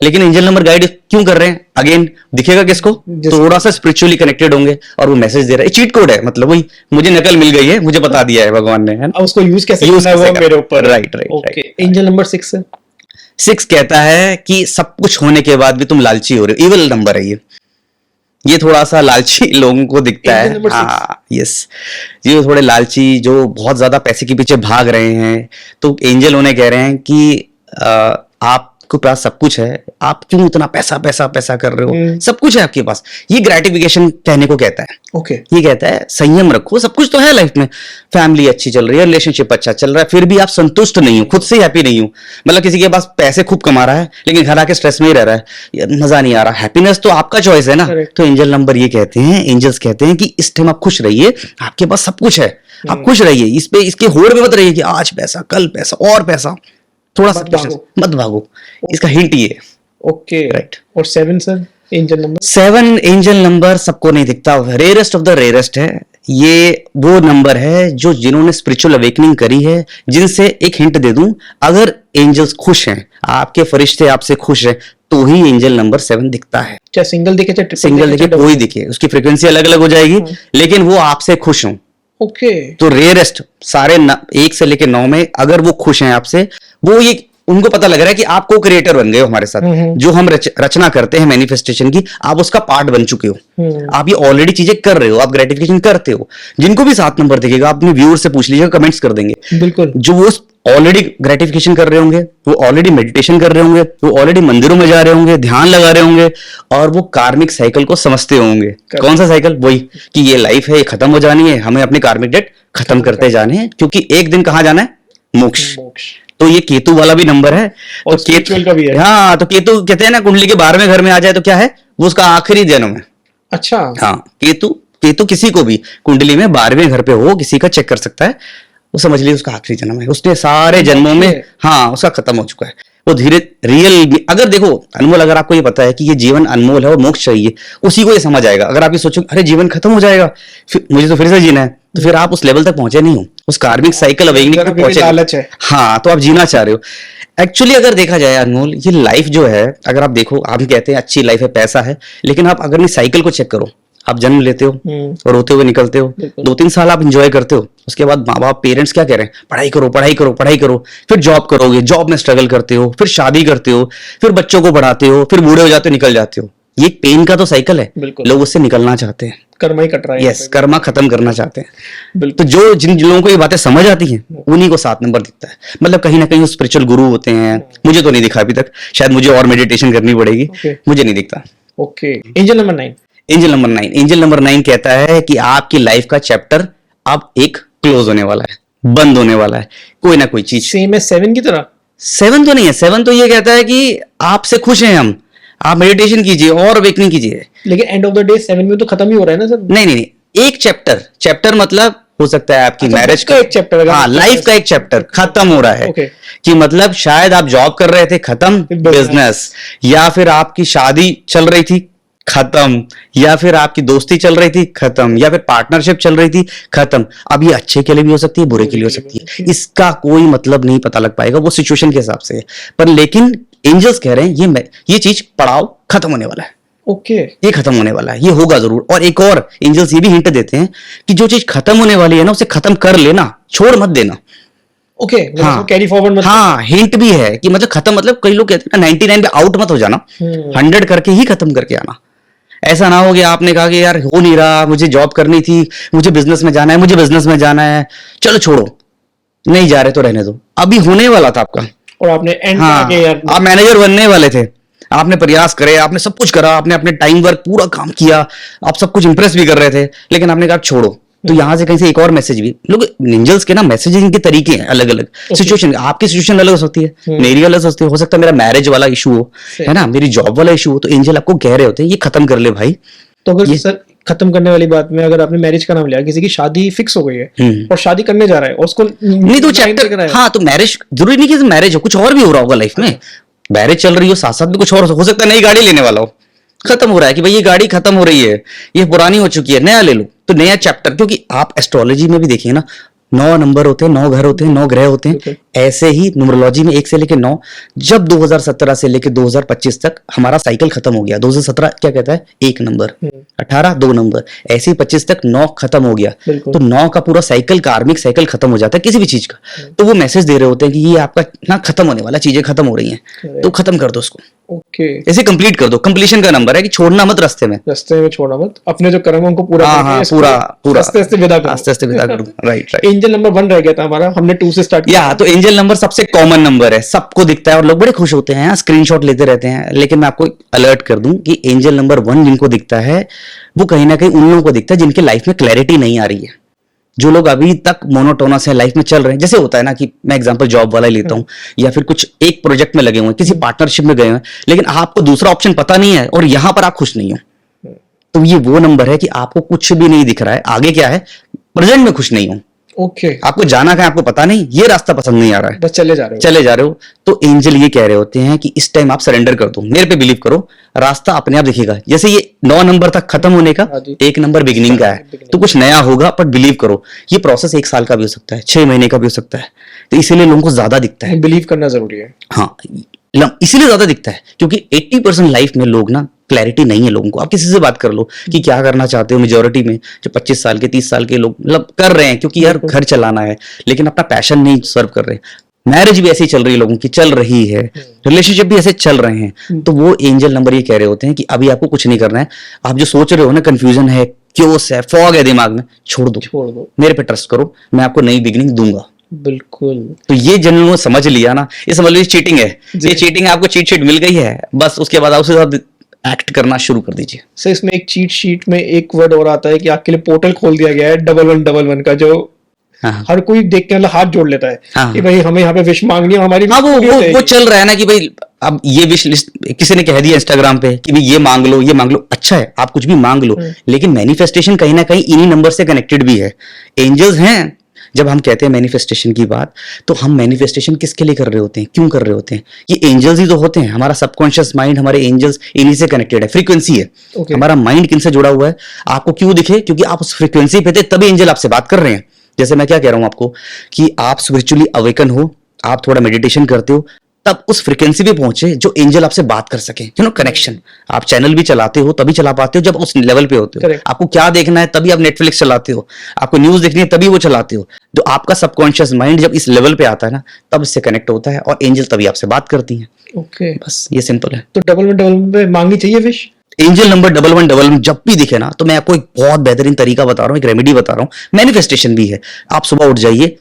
लेकिन एंजल नंबर गाइड क्यों कर रहे हैं, अगेन दिखेगा किसको, थोड़ा सा स्पिरिचुअली कनेक्टेड होंगे और वो मैसेज दे रहा है। चीट कोड है, मतलब वही मुझे नकल मिल गई है, मुझे बता दिया है भगवान ने, है ना, उसको यूज कैसे करना है वो मेरे ऊपर। Right right. Okay, angel number 6 है। 6 कहता है कि सब कुछ होने के बाद भी तुम लालची हो रहे हो, इवल नंबर है ये थोड़ा सा लालची लोगों को दिखता है। हाँ यस, ये थोड़े लालची, जो बहुत ज्यादा पैसे के पीछे भाग रहे हैं। तो एंजल उन्हें कह रहे हैं कि आपके पास सब कुछ है, आप क्यों इतना पैसा पैसा पैसा कर रहे हो, सब कुछ है आपके पास। ये ग्रेटिफिकेशन कहने को कहता है। ओके, ये कहता है संयम रखो, सब कुछ तो है लाइफ में, फैमिली अच्छी चल रही है, रिलेशनशिप अच्छा चल रहा है, फिर भी आप संतुष्ट नहीं हो, खुद से हैप्पी नहीं हो। मतलब किसी के पास पैसे खूब कमा रहा है लेकिन घर आके स्ट्रेस में ही रह रहा है, यार मजा नहीं आ रहा। हैप्पीनेस तो आपका चॉइस है ना। तो एंजल नंबर ये कहते हैं, एंजल्स कहते हैं कि इस टाइम आप खुश रहिए, आपके पास सब कुछ है, आप खुश रहिए, इस पे इसके होड़ में मत रहिए कि आज पैसा कल पैसा और पैसा, थोड़ा सा मत भागो। इसका हिंट ये। Okay right. और 7 sir, angel number 7 angel number सबको नहीं दिखता, रेयरेस्ट ऑफ द रेयरेस्ट है। ये वो नंबर है जो जिन्होंने स्पिरिचुअल अवेकनिंग करी है, जिनसे एक हिंट दे दूं, अगर एंजल्स खुश हैं, आपके फरिश्ते आपसे खुश हैं, तो ही एंजल नंबर 7 दिखता है। चाहे सिंगल दिखे चाहे सिंगल दिखे, कोई दिखे, उसकी फ्रीक्वेंसी अलग अलग हो जाएगी, लेकिन वो आपसे खुश हों। ओके, तो रेयरेस्ट सारे 1 से लेके 9 में अगर वो खुश हैं आपसे, वो ये उनको पता लग रहा है कि आप को क्रिएटर बन गए हो हमारे साथ, जो हम रचना करते हैं मैनिफेस्टेशन की, आप उसका पार्ट बन चुके हो, आप ये ऑलरेडी चीजें कर रहे हो, आप ग्रेटिफिकेशन करते हो। जिनको भी 7 नंबर दिखेगा, अपने व्यूअर से पूछ लीजिएगा, कमेंट्स कर देंगे बिल्कुल, जो वो ऑलरेडी ग्रेटिफिकेशन कर रहे होंगे, वो ऑलरेडी मेडिटेशन कर रहे होंगे, वो ऑलरेडी मंदिरों में जा रहे होंगे, ध्यान लगा रहे होंगे, और वो कार्मिक साइकिल को समझते होंगे। कौन सा साइकिल? वही कि ये लाइफ है, ये खत्म हो जानी है, हमें अपने कार्मिक डेट खत्म करते जाने हैं, क्योंकि एक दिन कहाँ जाना है? मोक्ष। तो ये केतु वाला भी नंबर है, और तो केतु का भी है। हाँ, तो केतु कहते हैं ना, कुंडली के 12वें घर में आ जाए तो क्या है, वो उसका आखिरी जन्म है। अच्छा, हाँ, केतु किसी को भी कुंडली में 12वें घर पे हो, किसी का चेक कर सकता है, वो समझ लीजिए उसका आखिरी जन्म है, उसने सारे जन्मों में, हाँ, उसका खत्म हो चुका है। वो धीरे रियल, अगर देखो अनमोल, अगर आपको ये पता है कि ये जीवन अनमोल है और मोक्ष चाहिए, उसी को ये समझ आएगा। अगर आप ये सोचो अरे जीवन खत्म हो जाएगा, फिर मुझे तो फिर से जीना है, तो फिर आप उस लेवल तक पहुंचे नहीं हो, उस कार्मिक साइकिल अवेकनिंग तक पहुंचे। लालच है, हाँ, तो आप जीना चाह रहे हो। एक्चुअली अगर देखा जाए अनमोल, ये लाइफ जो है, अगर आप देखो, आप कहते हैं अच्छी लाइफ है, पैसा है, लेकिन आप अगर इस साइकिल को चेक करो, आप जन्म लेते हो और रोते हुए निकलते हो, 2-3 साल आप एंजॉय करते हो, उसके बाद माँ बाप पेरेंट्स क्या कह रहे हैं, पढ़ाई करो पढ़ाई करो पढ़ाई करो, फिर जॉब करोगे, जॉब में स्ट्रगल करते हो, फिर शादी करते हो, फिर बच्चों को पढ़ाते हो, फिर बूढ़े हो जाते हो, निकल जाते हो। ये पेन का तो साइकिल है, लोग उससे निकलना चाहते हैं, कर्मा ही कट रहा है। यस, कर्मा खत्म करना चाहते हैं। तो जो जिन लोगों को ये बातें समझ आती हैं, उन्हीं को 7 नंबर दिखता है। मतलब कहीं ना कहीं स्पिरिचुअल गुरु होते हैं। मुझे तो नहीं दिखा अभी तक, शायद मुझे और मेडिटेशन करनी पड़ेगी, मुझे नहीं दिखता। Okay, angel number 9। Angel number 9, angel number 9 कहता है कि आपकी लाइफ का चैप्टर अब एक क्लोज होने वाला है, बंद होने वाला है, कोई ना कोई चीज। सेम है 7 की तरह? 7 तो नहीं है, 7 तो ये कहता है कि आपसे खुश हैं हम, आप मेडिटेशन कीजिए और अवेकनिंग कीजिए। लेकिन एंड ऑफ द डे 7 में तो खत्म ही हो रहा है ना सर? नहीं नहीं नहीं, एक चैप्टर मतलब हो सकता है आपकी मैरिज का एक चैप्टर, हाँ, लाइफ का एक चैप्टर खत्म हो रहा है। कि मतलब शायद आप जॉब कर रहे थे, खत्म बिजनेस, या फिर आपकी शादी चल रही थी, खत्म, या फिर आपकी दोस्ती चल रही थी, खत्म, या फिर पार्टनरशिप चल रही थी, खत्म। अब ये अच्छे के लिए भी हो सकती है, बुरे के लिए हो सकती है, इसका कोई मतलब नहीं पता लग पाएगा, वो सिचुएशन के हिसाब से है। पर लेकिन एंजल्स कह रहे हैं ये चीज पड़ाव खत्म होने वाला है। ओके, ये खत्म होने वाला है, ये होगा जरूर। और एक और एंजल्स ये भी हिंट देते हैं कि जो चीज खत्म होने वाली है ना, उसे खत्म कर लेना, छोड़ मत देना। ओके, हाँ, कैरी फॉरवर्ड मत। हाँ, हिंट भी है कि मतलब खत्म, मतलब कई लोग कहते हैं ना 99 पे आउट मत हो जाना, 100 करके ही खत्म करके आना। ऐसा ना हो कि आपने कहा कि यार हो नहीं रहा, मुझे जॉब करनी थी, मुझे बिजनेस में जाना है, मुझे बिजनेस में जाना है, चलो छोड़ो, नहीं जा रहे तो रहने दो। अभी होने वाला था आपका, और आपने एंड हाँ, आप मैनेजर बनने वाले थे, आपने प्रयास करे, आपने सब कुछ करा, आपने अपने टाइम वर्क पूरा काम किया, आप सब कुछ इंप्रेस भी कर रहे थे, लेकिन आपने कहा छोड़ो। तो यहाँ से कहीं से एक और मैसेज भी, लोग एंजल्स के ना मैसेजिंग के तरीके हैं अलग अलग सिचुएशन, आपकी सिचुएशन अलग हो सकती है, मेरी अलग हो सकती है, हो सकता है मेरा मैरिज वाला इशू हो, है ना, मेरी जॉब वाला इशू हो, तो एंजल आपको कह रहे होते हैं ये खत्म कर ले भाई। तो अगर सर खत्म करने वाली बात में अगर आपने मैरिज का नाम लिया, किसी की शादी फिक्स हो गई है और शादी करने जा रहा है और उसको नहीं तो चैप्टर, हाँ तो मैरिज जरूरी नहीं कि मैरिज हो, कुछ और भी हो रहा होगा लाइफ में, मैरिज चल रही हो साथ साथ भी कुछ और हो सकता है, नई गाड़ी लेने वाला हो, खत्म हो रहा है कि भाई ये गाड़ी खत्म हो रही है, ये पुरानी हो चुकी है, नया ले लो, तो नया चैप्टर। क्योंकि आप एस्ट्रोलॉजी में भी देखिए ना, 9 नंबर होते हैं, 9 घर होते हैं, 9 ग्रह होते हैं, ऐसे ही न्यूमरोलॉजी में 1 से लेके 9, जब 2017 से लेके 2025 तक हमारा साइकिल खत्म हो गया, 2017 क्या कहता है 1 नंबर, 18 2 नंबर, ऐसे ही 25 तक 9 खत्म हो गया, तो 9 का पूरा साइकिल, कार्मिक साइकिल खत्म हो जाता है किसी भी चीज का। तो वो मैसेज दे रहे होते हैं कि ये आपका ना खत्म होने वाला, चीजें खत्म हो रही हैं, तो खत्म कर दो उसको, ओके ऐसे कंप्लीट कर दो। कंप्लीशन का नंबर है कि छोड़ना मत रास्ते में छोड़ना मत, अपने जो कर्म है उनको पूरा हाँ, पूरा आस्ते विदा करो। राइट। एंजल नंबर 1 रह गया था हमारा, हमने 2 से स्टार्ट किया। तो एंजल नंबर सबसे कॉमन नंबर है, सबको दिखता है और लोग बड़े खुश होते हैं, स्क्रीनशॉट लेते रहते हैं, लेकिन मैं आपको अलर्ट कर दूं कि एंजल नंबर 1 जिनको दिखता है वो कहीं ना कहीं उन लोगों को दिखता है जिनके लाइफ में क्लैरिटी नहीं आ रही है, जो लोग अभी तक मोनोटोनस है, लाइफ में चल रहे हैं। जैसे होता है ना कि मैं एग्जांपल जॉब वाला ही लेता हूं, या फिर कुछ एक प्रोजेक्ट में लगे हुए हैं, किसी पार्टनरशिप में गए हैं, लेकिन आपको दूसरा ऑप्शन पता नहीं है और यहां पर आप खुश नहीं हो, तो ये वो नंबर है कि आपको कुछ भी नहीं दिख रहा है, आगे क्या है, प्रेजेंट में खुश नहीं हो, ओके आपको जाना कहाँ आपको पता नहीं, ये रास्ता पसंद नहीं आ रहा है, बस चले जा रहे हो। तो एंजल ये कह रहे होते हैं कि इस टाइम आप सरेंडर कर दो, मेरे पे बिलीव करो, रास्ता अपने आप दिखेगा। जैसे ये 9 नंबर तक खत्म होने का, 1 नंबर बिगिनिंग का है, तो कुछ नया होगा, पर बिलीव करो ये प्रोसेस 1 साल का भी हो सकता है, 6 महीने का भी हो सकता है, तो इसीलिए लोगों को ज्यादा दिखता है, बिलीव करना जरूरी है। हाँ इसीलिए ज्यादा दिखता है क्योंकि 80% लाइफ में लोग ना क्लैरिटी नहीं है लोगों को। आप किसी से बात कर लो कि क्या करना चाहते हो, मेजोरिटी में जो 25 साल के 30 साल के लोग मतलब कर रहे हैं क्योंकि यार घर चलाना है, लेकिन अपना पैशन नहीं सर्व कर रहे। मैरिज भी ऐसी चल रही है लोगों की, चल रही है, रिलेशनशिप भी ऐसे चल रहे हैं, तो वो एंजल नंबर ये कह रहे होते हैं कि अभी आपको कुछ नहीं करना है, आप जो सोच रहे हो ना, कंफ्यूजन है, क्योस है, फॉग है दिमाग में, छोड़ दो, मेरे पे ट्रस्ट करो, मैं आपको नई बिगिनिंग दूंगा। बिल्कुल। तो ये जनरल ने समझ लिया ना, ये समझ लीजिए चीटिंग है, ये चीटिंग है, आपको चीट शीट मिल गई है, बस उसके बाद आप उसके साथ एक्ट करना शुरू कर दीजिए। सर इसमें एक चीट शीट में एक वर्ड और आता है कि आपके लिए पोर्टल खोल दिया गया है 1111 का, जो हर कोई देख के मतलब हाथ जोड़ लेता है कि भाई हमें यहाँ पे विश मांगनी है, हमारी वो चल रहा है ना कि भाई अब ये विश लिस्ट किसी ने कह दिया इंस्टाग्राम पे कि भाई ये मांग लो, ये मांग लो, अच्छा है आप कुछ भी मांग लो, लेकिन मैनिफेस्टेशन कहीं ना कहीं इन्हीं नंबर से कनेक्टेड भी है। एंजल्स हैं, जब हम कहते हैं मैनिफेस्टेशन की बात, तो हम मैनिफेस्टेशन किसके लिए कर रहे होते हैं, क्यों कर रहे होते हैं, ये एंजल्स ही तो होते हैं। हमारा सबकॉन्शियस माइंड, हमारे एंजल्स इन्हीं से कनेक्टेड है, फ्रीक्वेंसी है। हमारा माइंड किनसे जुड़ा हुआ है, आपको क्यों दिखे, क्योंकि आप उस फ्रीक्वेंसी पे थे, तभी एंजल आपसे बात कर रहे हैं। जैसे मैं क्या कह रहा हूं आपको कि आप स्पिरिचुअली अवेकन हो, आप थोड़ा मेडिटेशन करते हो, तब उस फ्रीक्वेंसी पे पहुंचे जो एंजल आपसे बात कर सके, यू नो कनेक्शन। आप चैनल भी चलाते हो तभी चला पाते हो जब उस लेवल पे होते हो। आपको क्या देखना है तभी आप नेटफ्लिक्स चलाते हो, आपको न्यूज देखनी है तभी वो चलाते हो। जो आपका सबकॉन्शियस माइंड जब इस लेवल पे आता है ना, तब इससे कनेक्ट होता है और एंजल तभी आपसे बात करती है। ओके, बस ये सिंपल है। तो 1111 पे मांगनी चाहिए विश। एंजल नंबर 1111 जब भी दिखे ना, तो मैं आपको एक बहुत बेहतरीन तरीका बता रहा हूँ, एक रेमेडी बता रहा हूँ, मैनिफेस्टेशन भी है। आप सुबह उठ जाइए,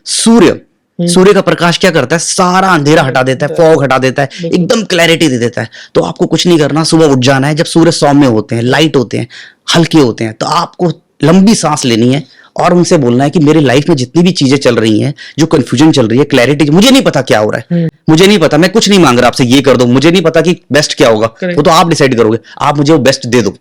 सूर्य का प्रकाश क्या करता है, सारा अंधेरा हटा देता है, फॉग हटा देता है, एकदम क्लैरिटी दे देता है। तो आपको कुछ नहीं करना, सुबह उठ जाना है, जब सूर्य सौम्य होते हैं, लाइट होते हैं, हल्के होते हैं, तो आपको लंबी सांस लेनी है और उनसे बोलना है कि मेरी लाइफ में जितनी भी चीजें चल रही हैं, जो कंफ्यूजन चल रही है, क्लैरिटी, मुझे नहीं पता क्या हो रहा है, मुझे नहीं पता, मैं कुछ नहीं मांग रहा आपसे, ये कर दो, मुझे नहीं पता कि बेस्ट क्या होगा, वो तो आप डिसाइड करोगे, आप मुझे वो बेस्ट दे दो,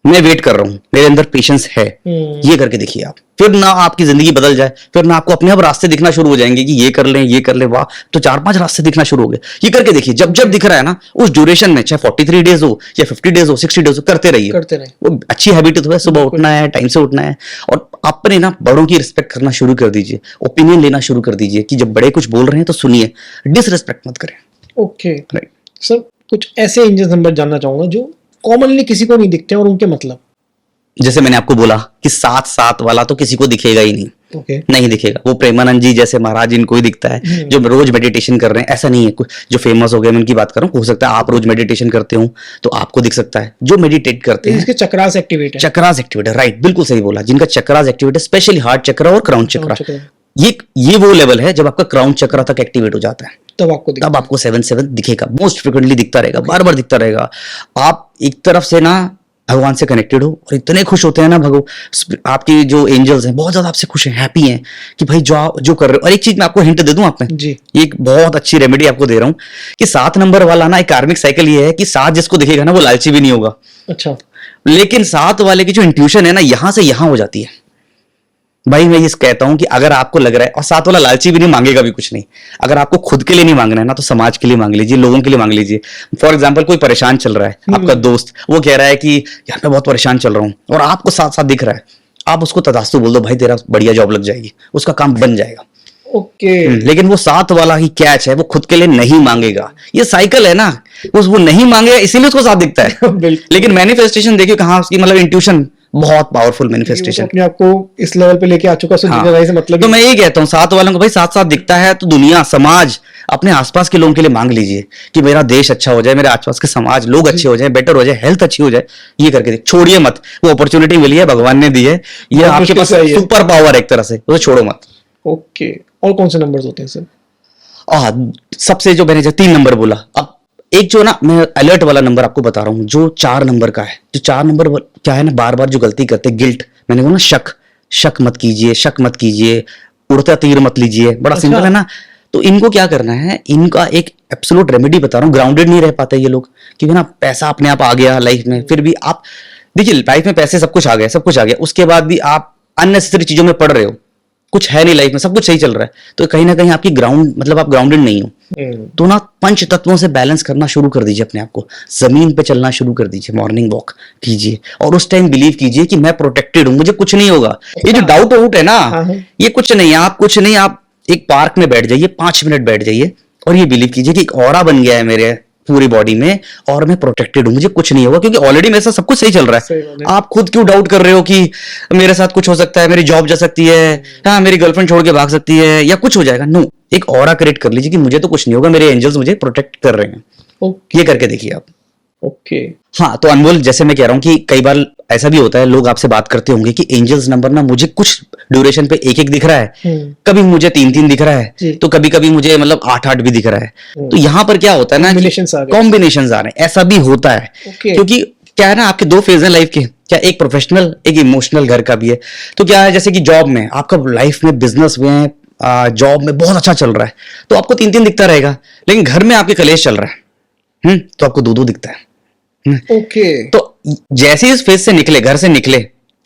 मैं वेट कर रहा हूं, मेरे अंदर पेशेंस है। ये करके देखिए आप, फिर ना आपकी जिंदगी बदल जाए, फिर ना आपको अपने आप रास्ते दिखना शुरू हो जाएंगे कि ये कर लें, वाह, तो 4-5 रास्ते दिखना शुरू हो गए। ये करके देखिए, जब जब दिख रहा है ना, उस ड्यूरेशन में, चाहे 43 डेज हो या 50 डेज हो, 60 डेज हो, करते रहिए। वो अच्छी हैबिट तो है, सुबह उठना है, टाइम से उठना है, और अपने ना बड़ों की रिस्पेक्ट करना शुरू कर दीजिए, ओपिनियन लेना शुरू कर दीजिए कि जब बड़े कुछ बोल रहे हैं तो सुनिए, डिसरिस्पेक्ट मत करें। ओके राइट सर, कुछ ऐसे एंजल्स नंबर जानना चाहूंगा जो कॉमनली किसी को नहीं दिखते और उनके मतलब, जैसे मैंने आपको बोला कि 7-7 वाला तो किसी को दिखेगा ही नहीं। नहीं दिखेगा, वो प्रेमानंद जी जैसे महाराज इनको ही दिखता है, जो रोज मेडिटेशन कर रहे हैं, ऐसा नहीं है। कुछ जो फेमस हो गए मैं उनकी बात कर रहा हूँ, हो सकता है आप रोज मेडिटेशन करते हो तो आपको दिख सकता है। जो मेडिटेट करते हैं, इसके चक्रास एक्टिवेट है, राइट, बिल्कुल सही बोला, जिनका चक्रास एक्टिवेट है, स्पेशली हार्ट चक्रा और क्राउन चक्रा, ये वो लेवल है जब आपका क्राउन चक्रा तक एक्टिवेट हो जाता है, तब आपको 7-7 दिखेगा, मोस्ट फ्रिक्वेंटली दिखता रहेगा, बार बार दिखता रहेगा। आप एक तरफ से ना भगवान से कनेक्टेड हो और इतने खुश होते हैं ना, आपकी जो एंजल्स हैं बहुत ज्यादा आपसे खुश हैं, हैप्पी हैं कि भाई जो कर रहे हो। और एक चीज मैं आपको हिंट दे दूं, आपने जी, एक बहुत अच्छी रेमेडी आपको दे रहा हूं कि 7 नंबर वाला ना एक कार्मिक साइकिल ये है कि 7 जिसको दिखेगा ना वो लालची भी नहीं होगा। अच्छा, लेकिन 7 वाले की जो इंट्यूशन है ना यहां से यहां हो जाती है। भाई मैं ये कहता हूं कि अगर आपको लग रहा है, और 7 वाला लालची भी नहीं, मांगेगा भी कुछ नहीं, अगर आपको खुद के लिए नहीं मांगना है ना तो समाज के लिए मांग लीजिए, लोगों के लिए मांग लीजिए। फॉर एग्जाम्पल कोई परेशान चल रहा है, आपका दोस्त वो कह रहा है कि यार मैं बहुत परेशान चल रहा हूं, और आपको साथ साथ दिख रहा है, आप उसको तथास्तु बोल दो, भाई तेरा बढ़िया जॉब लग जाएगी, उसका काम बन जाएगा। ओके। लेकिन वो 7 वाला ही कैच है, वो खुद के लिए नहीं मांगेगा। ये साइकिल है ना, वो नहीं मांगेगा इसीलिए उसको साथ दिखता है। लेकिन मैनिफेस्टेशन देखिए कहाँ उसकी, मतलब इंट्यूशन बहुत पावरफुल मैनिफेस्टेशन, अपने आप को इस लेवल पे लेके आ चुका है, हाँ। से मतलब तो मैं यही कहता हूँ 7 वालों को, भाई साथ साथ दिखता है तो दुनिया, समाज, अपने आसपास के लोगों के लिए मांग लीजिए कि मेरा देश अच्छा हो जाए, मेरे आसपास के समाज लोग अच्छे हो जाए, बेटर हो जाए, हेल्थ अच्छी हो जाए। ये करके छोड़िए मत, वो अपॉर्चुनिटी मिली है, भगवान ने दी है, ये आपके पास सुपर पावर एक तरह से, वो छोड़ो मत। ओके, और कौन से नंबर्स होते हैं सर? सबसे जो मैंने 3 नंबर बोला, अब एक जो ना मैं अलर्ट वाला नंबर आपको बता रहा हूं, जो 4 नंबर का है। जो 4 नंबर क्या है ना, बार बार जो गलती करते हैं, गिल्ट, मैंने बोला ना, शक मत कीजिए, शक मत कीजिए, उड़ता तीर मत लीजिए, बड़ा सिंपल है ना। तो इनको क्या करना है, इनका एक एब्सोल्यूट रेमेडी बता रहा हूँ। ग्राउंडेड नहीं रह पाते ये लोग, क्योंकि ना पैसा अपने आप आ गया लाइफ में, फिर भी आप देखिए लाइफ में पैसे सब कुछ आ गया, उसके बाद भी आप अननेसेसरी चीजों में पड़ रहे हो, कुछ है नहीं लाइफ में, सब कुछ सही चल रहा है, तो कहीं ना कहीं आपकी मतलब आप ग्राउंडेड नहीं हो। तो ना पंच तत्वों से बैलेंस करना शुरू कर दीजिए अपने आप को, जमीन पे चलना शुरू कर दीजिए, मॉर्निंग वॉक कीजिए, और उस टाइम बिलीव कीजिए कि मैं प्रोटेक्टेड हूं, मुझे कुछ नहीं होगा। ये जो डाउट आउट है ना, ये कुछ नहीं, आप एक पार्क में बैठ जाइए, 5 मिनट बैठ जाइए और ये बिलीव कीजिए कि एक ऑरा बन गया है मेरे पूरी बॉडी में और मैं प्रोटेक्टेड हूं, मुझे कुछ नहीं होगा, क्योंकि ऑलरेडी मेरे साथ सब कुछ सही चल रहा है। आप खुद क्यों डाउट कर रहे हो कि मेरे साथ कुछ हो सकता है, मेरी जॉब जा सकती है, हाँ मेरी गर्लफ्रेंड छोड़ के भाग सकती है, या कुछ हो जाएगा। नो, एक ऑरा क्रिएट कर लीजिए कि मुझे तो कुछ नहीं होगा, मेरे एंजल्स मुझे प्रोटेक्ट कर रहे हैं। ये करके देखिए आप। ओके, हाँ, तो अनमोल, जैसे मैं कह रहा हूँ कि कई बार ऐसा भी होता है, लोग आपसे बात करते होंगे कि एंजल्स नंबर ना मुझे कुछ ड्यूरेशन पे 1-1 दिख रहा है, कभी मुझे 3-3 दिख रहा है, तो कभी कभी मुझे मतलब 8-8 भी दिख रहा है। तो यहाँ पर क्या होता है ना, कॉम्बिनेशन आ रहे हैं, ऐसा भी होता है। क्योंकि क्या है ना, आपके 2 फेज हैं लाइफ के, क्या एक प्रोफेशनल, एक इमोशनल, घर का भी है। तो क्या है, जैसे कि जॉब में आपका लाइफ में, बिजनेस में, जॉब में बहुत अच्छा चल रहा है तो आपको 3-3 दिखता रहेगा, लेकिन घर में आपके कलेश चल रहा है तो आपको 2-2 दिखता है। ओके, तो जैसे इस फेज से निकले, घर से निकले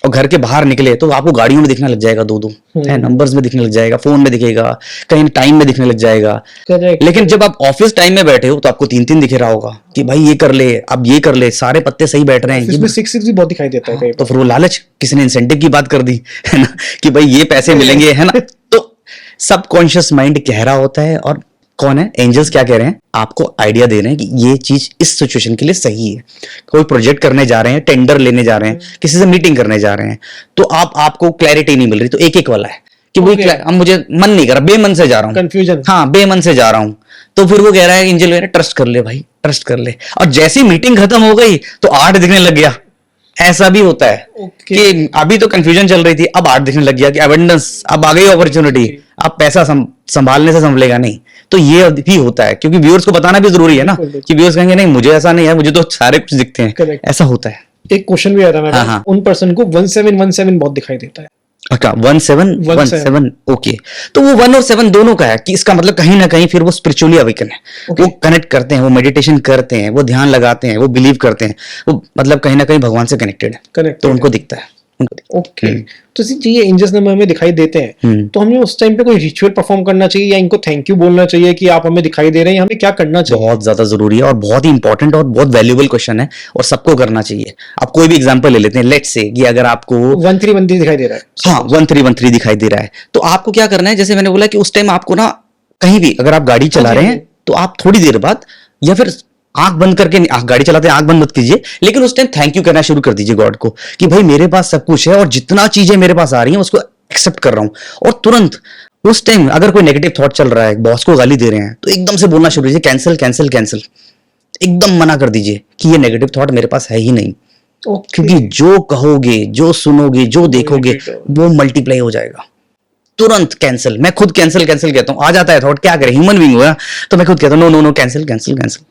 और घर के बाहर निकले, तो आपको गाड़ियों में दिखने लग जाएगा 2-2, नंबर्स में दिखने लग जाएगा, फोन में दिखेगा, कहीं टाइम में दिखने लग जाएगा। लेकिन जब आप ऑफिस टाइम में बैठे हो तो आपको 3-3 दिखे रहा होगा कि भाई ये कर ले, अब ये कर ले, सारे पत्ते सही बैठ रहे हैं। इसमें 6-6 भी बहुत दिखाई देता है। तो फिर वो लालच, किसी ने इंसेंटिव की बात कर दी है ना, कि भाई ये पैसे मिलेंगे, है ना। तो सबकॉन्शियस माइंड कह रहा होता है, और कौन है, एंजल्स क्या कह रहे हैं, आपको आइडिया दे रहे हैं कि ये चीज इस सिचुएशन के लिए सही है। कोई प्रोजेक्ट करने जा रहे हैं, टेंडर लेने जा रहे हैं, किसी से मीटिंग करने जा रहे हैं, तो आपको क्लैरिटी नहीं मिल रही, तो 1-1 वाला है कि वो अब मुझे मन नहीं कर रहा, बेमन से जा रहा हूँ, कंफ्यूजन, हाँ बेमन से जा रहा हूँ। तो फिर वो कह रहा है एंजल मेरा, ट्रस्ट कर ले भाई, ट्रस्ट कर ले। और जैसी मीटिंग खत्म हो गई तो 8 दिखने लग गया। ऐसा भी होता है कि अभी तो कंफ्यूजन चल रही थी, अब 8 दिखने लग गया कि अबंडेंस, अब आ गई अपॉर्चुनिटी, अब पैसा संभालने से संभलेगा नहीं। तो ये भी होता है, क्योंकि व्यूअर्स को बताना भी जरूरी है ना, कि व्यूअर्स कहेंगे नहीं मुझे ऐसा नहीं है, मुझे तो सारे कुछ दिखते हैं, ऐसा होता है। एक क्वेश्चन भी आ रहा है, उन पर्सन को 1717 बहुत दिखाई देता है। अच्छा, 1717, ओके। तो वो 1 और 7 दोनों का है, कि इसका मतलब कहीं ना कहीं फिर वो स्पिरिचुअली अवेकन है, वो कनेक्ट करते हैं, वो मेडिटेशन करते हैं, वो ध्यान लगाते हैं, वो बिलीव करते हैं, वो मतलब कहीं ना कहीं भगवान से कनेक्टेड है, तो उनको दिखता है। ओके, तो ये एंजल्स नंबर हमें दिखाई देते हैं, तो हमें उस टाइम पे कोई रिचुअल परफॉर्म करना चाहिए, या इनको थैंक यू बोलना चाहिए कि आप हमें दिखाई दे रहे हैं, हमें क्या करना चाहिए? बहुत ज्यादा जरूरी है और बहुत ही इंपॉर्टेंट और बहुत वैल्यूएबल क्वेश्चन है, और सबको करना चाहिए। आप कोई भी एग्जांपल ले लेते हैं, लेट्स से कि अगर आपको 1313 दिखाई दे रहा है, हाँ 1313 दिखाई दे रहा है, तो आपको क्या करना है, जैसे मैंने बोला कि उस टाइम आपको ना कहीं भी अगर आप गाड़ी चला रहे हैं तो आप थोड़ी देर बाद, या फिर आंख बंद करके, गाड़ी चलाते हैं आंख बंद मत कीजिए, लेकिन उस टाइम थैंक यू कहना शुरू कर दीजिए गॉड को, कि भाई मेरे पास सब कुछ है और जितना चीजें मेरे पास आ रही हैं उसको एक्सेप्ट कर रहा हूं। और तुरंत उस टाइम अगर कोई नेगेटिव थॉट चल रहा है, बॉस को गाली दे रहे हैं, तो एकदम से बोलना शुरू कीजिए, कैंसिल कैंसिल कैंसिल, एकदम मना कर दीजिए कि ये नेगेटिव थॉट मेरे पास है ही नहीं। क्योंकि जो कहोगे, जो सुनोगे, जो देखोगे, वो मल्टीप्लाई हो जाएगा। तुरंत कैंसिल। मैं खुद कैंसिल कैंसिल कहता हूँ, आ जाता है थॉट, क्या करें, ह्यूमन बीइंग हुआ, तो मैं खुद कहता हूँ no no no, cancel cancel cancel,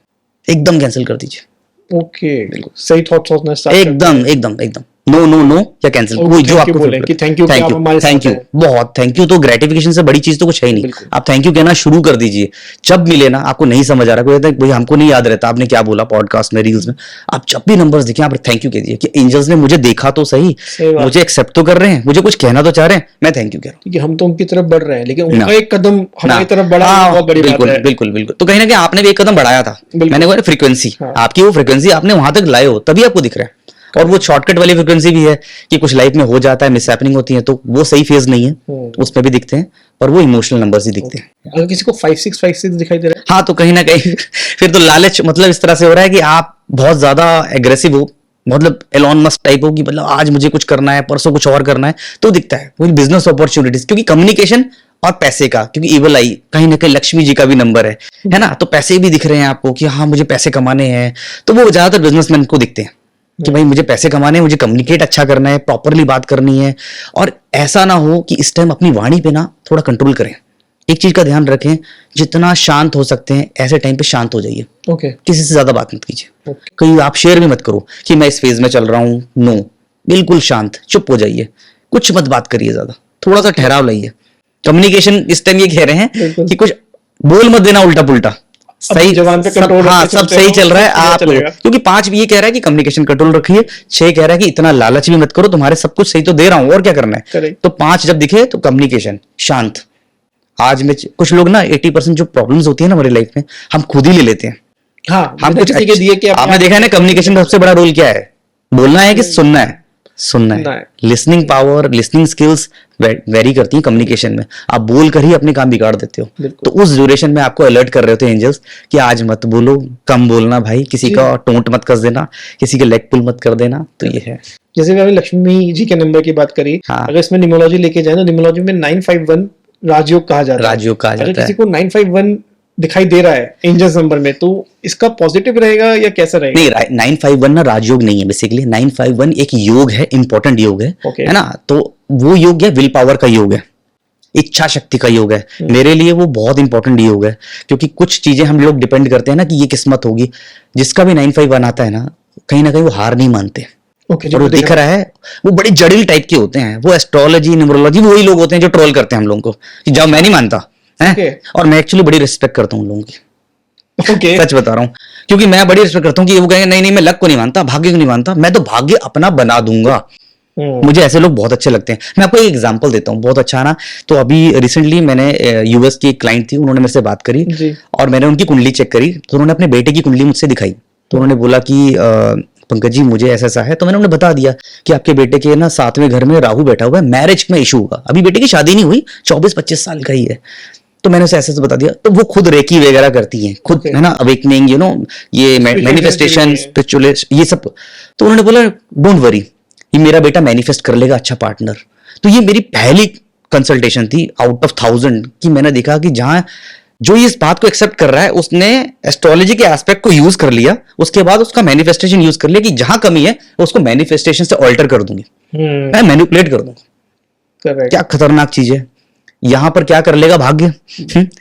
एकदम कैंसिल कर दीजिए। ओके, सही थॉट सोचना स्टार्ट एकदम एकदम एकदम नो नो नो या कैंसिल, कोई जो आपको बोले कि thank you, thank you thank you, बहुत थैंक यू। तो ग्रेटिफिकेशन से बड़ी चीज तो कुछ है ही नहीं। आप थैंक यू कहना शुरू कर दीजिए। जब मिले ना, आपको नहीं समझ आ रहा, कोई कहता है भाई हमको नहीं याद रहता आपने क्या बोला पॉडकास्ट में, रील्स में, आप जब भी नंबर्स दिखे आप थैंक यू कीजिए कि एंजल्स ने मुझे देखा तो सही, मुझे एक्सेप्ट तो कर रहे हैं, मुझे कुछ कहना तो चाह रहे हैं, मैं थैंक यू कह रहा हूँ। कि हम तो उनकी तरफ बढ़ रहे हैं, लेकिन उनका एक कदम हमारी तरफ बढ़ा, बहुत बड़ी बात है। बिल्कुल बिल्कुल। तो कहीं ना कहीं आपने भी एक कदम बढ़ाया था, मैंने बोला फ्रीक्वेंसी, आपकी वो फ्रीक्वेंसी आपने वहां तक लाए हो, तभी आपको दिख रहा है। और वो शॉर्टकट वाली फ्रीक्वेंसी भी है कि कुछ लाइफ में हो जाता है, मिसहैपनिंग होती है, तो वो सही फेज नहीं है, उसमें भी दिखते हैं, पर वो इमोशनल नंबर्स ही दिखते हैं। अगर किसी को 5656 दिखाई दे रहा है, हाँ, तो कहीं ना कहीं फिर तो लालच मतलब इस तरह से हो रहा है कि आप बहुत ज्यादा एग्रेसिव हो, मतलब एलॉन मस्क टाइप हो कि मतलब आज मुझे कुछ करना है, परसों कुछ और करना है, तो दिखता है वो बिजनेस अपॉर्चुनिटीज, क्योंकि कम्युनिकेशन और पैसे का, क्योंकि इवल आई कहीं ना कहीं लक्ष्मी जी का भी नंबर है ना, तो पैसे भी दिख रहे हैं आपको कि हाँ मुझे पैसे कमाने हैं, तो वो ज्यादातर बिजनेसमैन को दिखते हैं कि भाई मुझे पैसे कमाने हैं, मुझे कम्युनिकेट अच्छा करना है, प्रॉपरली बात करनी है, और ऐसा ना हो कि इस टाइम अपनी वाणी पे ना थोड़ा कंट्रोल करें। एक चीज का ध्यान रखें, जितना शांत हो सकते हैं ऐसे टाइम पे शांत हो जाइए। किसी से ज्यादा बात मत कीजिए, कहीं आप शेयर भी मत करो कि मैं इस फेज में चल रहा हूँ, नो, बिल्कुल शांत चुप हो जाइए, कुछ मत बात करिए ज्यादा, थोड़ा सा ठहराव लाइए। कम्युनिकेशन इस टाइम ये कह रहे हैं कि कुछ बोल मत देना उल्टा पुल्टा, सही जवान पे कंट्रोल, हाँ सब सही चल रहा है आप, क्योंकि 5 ये कह रहा है कि कम्युनिकेशन कंट्रोल रखिए, 6 कह रहा है कि इतना लालच भी मत करो, तुम्हारे सब कुछ सही तो दे रहा हूं और क्या करना है, तो 5 जब दिखे तो कम्युनिकेशन शांत। आज में कुछ लोग ना 80% जो प्रॉब्लम्स होती है ना हमारी लाइफ में, हम खुद ही ले लेते हैं। हाँ, हम कुछ दिए कि आपने देखा है ना, कम्युनिकेशन का सबसे बड़ा रोल क्या है, बोलना है कि सुनना है, सुनना है। Listening power, listening skills very करती है कम्युनिकेशन में, आप बोल कर ही अपने काम बिगाड़ देते हो। तो उस ड्यूरेशन में आपको अलर्ट कर रहे होते हैं एंजल्स कि आज मत बोलो, कम बोलना भाई, किसी का टोंट मत कस देना, किसी के लेग पुल मत कर देना। तो ये है, जैसे आपने लक्ष्मी जी के नंबर की बात करी, अगर इसमें न्यूमरोलॉजी लेके जाए तो न्यूमरोलॉजी में 951 राजयोग कहा जाता है। राजयोग कहा जाता है। अगर किसी को 951 दिखाई दे रहा है एंजल्स नंबर में, तो इसका पॉजिटिव रहेगा या कैसा रहेगा? नहीं, 951 ना राजयोग नहीं है, बेसिकली 951 एक योग है, इंपॉर्टेंट योग है ना, तो वो योग है विल पावर का योग है, इच्छा शक्ति का योग है। मेरे लिए वो बहुत इंपॉर्टेंट योग है, क्योंकि कुछ चीजें हम लोग डिपेंड करते हैं ना कि ये किस्मत होगी। जिसका भी 951 आता है ना, कहीं ना कहीं वो हार नहीं मानते। और वो दिख रहा है, वो बड़े जटिल टाइप के होते हैं, वो एस्ट्रोलॉजी न्यूमरोलॉजी वही लोग होते हैं जो ट्रोल करते हैं हम लोगों को कि जाओ, मैं नहीं मानता है। और मैं एक्चुअली बड़ी रिस्पेक्ट करता हूँ लोगों की, सच बता रहा हूँ, क्योंकि मैं बड़ी रिस्पेक्ट करता हूँ कि वो कहेंगे नहीं नहीं मैं लक को नहीं मानता, भाग्य को नहीं मानता, मैं तो भाग्य अपना बना दूंगा। मुझे ऐसे लोग बहुत अच्छे लगते हैं। मैं आपको एक एग्जांपल देता हूँ, बहुत अच्छा ना, तो अभी रिसेंटली मैंने यूएस की एक क्लाइंट थी, उन्होंने मेरे से बात करी और मैंने उनकी कुंडली चेक करी, तो उन्होंने अपने बेटे की कुंडली मुझसे दिखाई। तो उन्होंने बोला कि पंकज जी मुझे ऐसा ऐसा है, तो मैंने उन्हें बता दिया कि आपके बेटे के ना 7वें घर में राहु बैठा हुआ है, मैरिज में इशू होगा, अभी बेटे की शादी नहीं हुई, 24-25 साल का ही है। तो मैंने उसे ऐसे बता दिया। तो वो खुद रेकी वगैरह करती हैं, खुद है ना, अवेकनिंग, यू नो, ये मैनिफेस्टेशन, स्पिरिचुअलिस्ट, ये सब। तो उन्होंने बोला डोंट वरी, ये मेरा बेटा मैनिफेस्ट कर लेगा अच्छा पार्टनर। तो ये मेरी पहली कंसल्टेशन थी आउट ऑफ 1000 कि मैंने देखा कि जहां जो इस बात को एक्सेप्ट कर रहा है उसने एस्ट्रोलॉजी के एस्पेक्ट को यूज कर लिया, उसके बाद उसका मैनिफेस्टेशन यूज कर लिया कि जहां कमी है उसको मैनिफेस्टेशन से ऑल्टर कर दूंगी, मैं मैनिपुलेट कर दूंगा। क्या खतरनाक चीज है। यहाँ पर क्या कर लेगा भाग्य,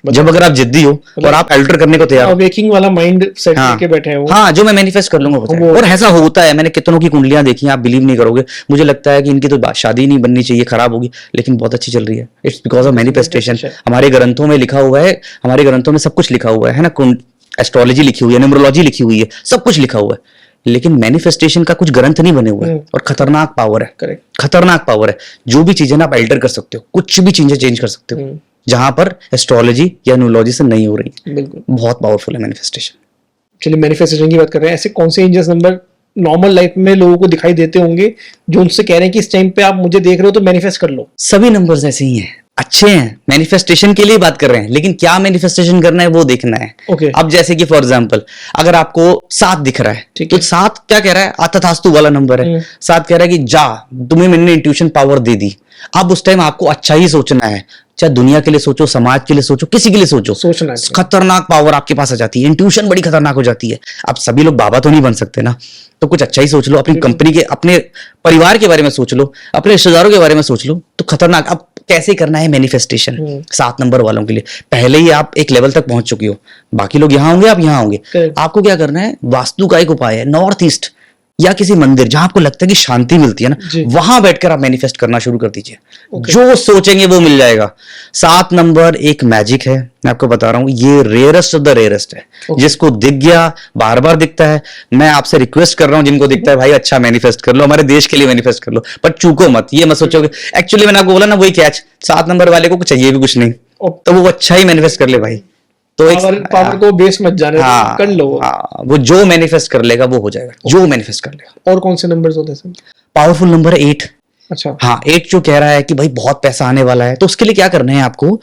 जब अगर आप जिद्दी हो और आप अल्टर करने को तैयार हो, वेकिंग वाला माइंड सेट लेके बैठे हैं वो, हाँ जो मैं मैनिफेस्ट कर लूंगा होता है। और ऐसा होता है, मैंने कितनों की कुंडलियां देखी, आप बिलीव नहीं करोगे, मुझे लगता है कि इनकी तो शादी नहीं बननी चाहिए, खराब होगी, लेकिन बहुत अच्छी चल रही है। It's because of manifestation. हमारे ग्रंथों में लिखा हुआ है, हमारे ग्रंथों में सब कुछ लिखा हुआ है ना, एस्ट्रोलॉजी लिखी हुई है, न्यूमरोलॉजी लिखी हुई है, सब कुछ लिखा हुआ है, लेकिन मैनिफेस्टेशन का कुछ ग्रंथ नहीं बने हुए हैं। और खतरनाक पावर है, खतरनाक पावर है। जो भी चीजें ना आप अल्टर कर सकते हो, कुछ भी चीजें चेंज कर सकते हो, जहां पर एस्ट्रोलॉजी या न्यूमरोलॉजी से नहीं हो रही। बिल्कुल, बहुत पावरफुल है मैनिफेस्टेशन। चलिए मैनिफेस्टेशन की बात कर रहे हैं, ऐसे कौन से एंजल्स नंबर नॉर्मल लाइफ में लोगों को दिखाई देते होंगे जो उनसे कह रहे हैं कि इस टाइम पे आप मुझे देख रहे हो तो मैनिफेस्ट कर लो? सभी नंबर्स ऐसे ही हैं, अच्छे हैं, मैनिफेस्टेशन के लिए बात कर रहे हैं, लेकिन क्या मैनिफेस्टेशन करना है वो देखना है। अब जैसे कि फॉर एग्जांपल अगर आपको 7 दिख रहा है, तो 7 क्या कह रहा है, आतथास्तु वाला नंबर है। 7 कह रहा है कि जा, तुम्हें मैंने इंट्यूशन पावर दे दी, अब उस टाइम आपको अच्छा ही सोचना है, चाहे दुनिया के लिए सोचो, समाज के लिए सोचो, किसी के लिए सोचो, सोचना है। खतरनाक पावर आपके पास आ जाती है, इंट्यूशन बड़ी खतरनाक हो जाती है। अब सभी लोग बाबा तो नहीं बन सकते ना, तो कुछ अच्छा ही सोच लो, अपनी कंपनी के, अपने परिवार के बारे में सोच लो, अपने रिश्तेदारों के बारे में सोच लो, तो खतरनाक। अब कैसे करना है मैनिफेस्टेशन 7 नंबर वालों के लिए। पहले ही आप एक लेवल तक पहुंच चुके हो, बाकी लोग यहाँ होंगे, आप यहाँ होंगे। Correct. आपको क्या करना है, वास्तु का एक उपाय है, नॉर्थ ईस्ट या किसी मंदिर जहां आपको लगता है कि शांति मिलती है जी। ना, वहां बैठकर आप मैनिफेस्ट करना शुरू कर दीजिए। Okay. जो सोचेंगे वो मिल जाएगा। 7 नंबर एक मैजिक है, मैं आपको बता रहा हूं, ये रेयरेस्ट ऑफ द रेयरेस्ट है। Okay. जिसको दिख गया, बार बार दिखता है। मैं आपसे रिक्वेस्ट कर रहा हूं, जिनको दिखता है भाई अच्छा मैनिफेस्ट कर लो, हमारे देश के लिए मैनिफेस्ट कर लो, पर चूको मत। ये मत सोचो एक्चुअली मैंने आपको बोला ना, वही कैच, 7 नंबर वाले को चाहिए भी कुछ नहीं, Okay. तो वो अच्छा ही मैनिफेस्ट कर ले भाई। तो पावर को बेस मत जाने दो, हाँ, कर लो। हाँ, वो जो मैनिफेस्ट कर लेगा वो हो जाएगा, जो मैनिफेस्ट कर लेगा। और कौन से नंबर्स होते हैं सर? Powerful number 8। अच्छा। हाँ, 8 जो कह रहा है कि भाई बहुत पैसा आने वाला है, तो उसके लिए क्या करना है आपको,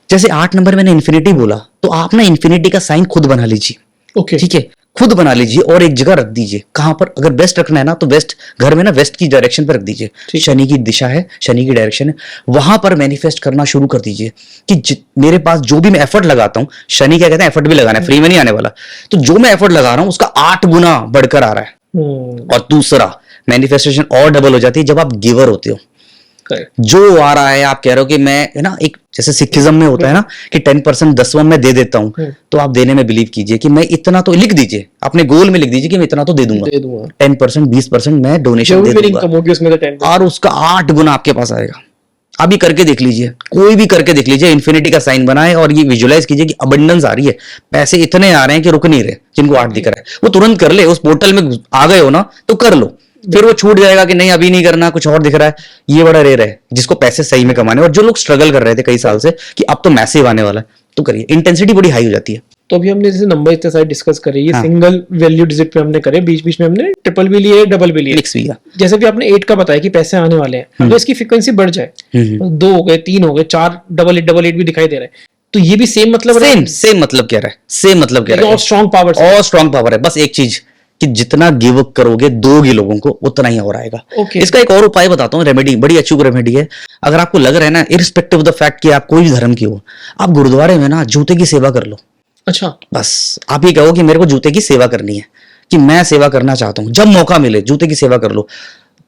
जैसे 8 नंबर मैंने इन्फिनिटी बोला, तो आप ना इन्फिनिटी का साइन खुद बना लीजिए। ओके। ठीक है, खुद बना लीजिए और एक जगह रख दीजिए। कहां पर, अगर वेस्ट रखना है ना तो वेस्ट, घर में ना वेस्ट की डायरेक्शन पर रख दीजिए। ठीक। शनि की दिशा है, शनि की डायरेक्शन है, वहां पर मैनिफेस्ट करना शुरू कर दीजिए कि मेरे पास जो भी मैं एफर्ट लगाता हूं, शनि क्या कहते हैं, एफर्ट भी लगाना है, फ्री में नहीं आने वाला, तो जो मैं एफर्ट लगा रहा हूं उसका 8 गुना बढ़कर आ रहा है। और दूसरा, मैनिफेस्टेशन और डबल हो जाती है जब आप गिवर होते हो। Correct. जो आ रहा है, आप कह रहे हो कि मैं, है ना, एक जैसे सिखिज्म में होता है ना कि 10% दसवां मैं दे देता हूं, तो आप देने में बिलीव कीजिए कि मैं इतना तो लिख दीजिए, अपने गोल में लिख दीजिए कि मैं इतना तो दे दूंगा। 10% 20% मैं डोनेशन दे दूंगा, इनकम होगी उसमें से 10%। और उसका 8 गुना आपके पास आएगा। अभी करके देख लीजिए, कोई भी करके देख लीजिए, इन्फिनिटी का साइन बनाए और ये विजुअलाइज कीजिए कि अबंडेंस आ रही है, पैसे इतने आ रहे हैं कि रुक नहीं रहे। जिनको 8 दिख रहा है वो तुरंत कर ले, उस पोर्टल में आ गए हो ना तो कर लो, फिर वो छूट जाएगा कि नहीं अभी नहीं करना, कुछ और दिख रहा है। ये बड़ा रेयर है जिसको पैसे सही में कमाने, और जो लोग स्ट्रगल कर रहे थे कई साल से कि अब तो मैसिव आने वाला है, तो करिए। इंटेंसिटी बड़ी हाई हो जाती है। तो अभी हमने जैसे नंबर इतने सारे डिस्कस करे, ये हाँ। सिंगल वैल्यू डिजिट पे हमने करे, बीच बीच में हमने ट्रिपल भी लिए, डबल भी लिए, मिक्स भी है। जैसे भी आपने 8 का बताया कि पैसे आने वाले हैं, तो इसकी फ्रीक्वेंसी बढ़ जाए, 2 हो गए, 3 हो गए, 4, डबल एट भी दिखाई दे रहा है, तो ये भी सेम मतलब सेम मतलब कह रहा है, सेम मतलब कह रहा है, और स्ट्रॉन्ग पावर, और स्ट्रॉन्ग पावर है। बस एक चीज कि जितना गिव अप करोगे, दोगे लोगों को, उतना ही और आएगा। Okay. इसका एक और उपाय बताता हूँ, रेमेडी, बड़ी अचूक रेमेडी है। अगर आपको लग रहा है ना, इरिस्पेक्टिव ऑफ द फैक्ट कि आप कोई भी धर्म की हो, आप गुरुद्वारे में ना जूते की सेवा कर लो। अच्छा। बस आप ये कहो कि मेरे को जूते की सेवा करनी है, कि मैं सेवा करना चाहता हूं, जब मौका मिले जूते की सेवा कर लो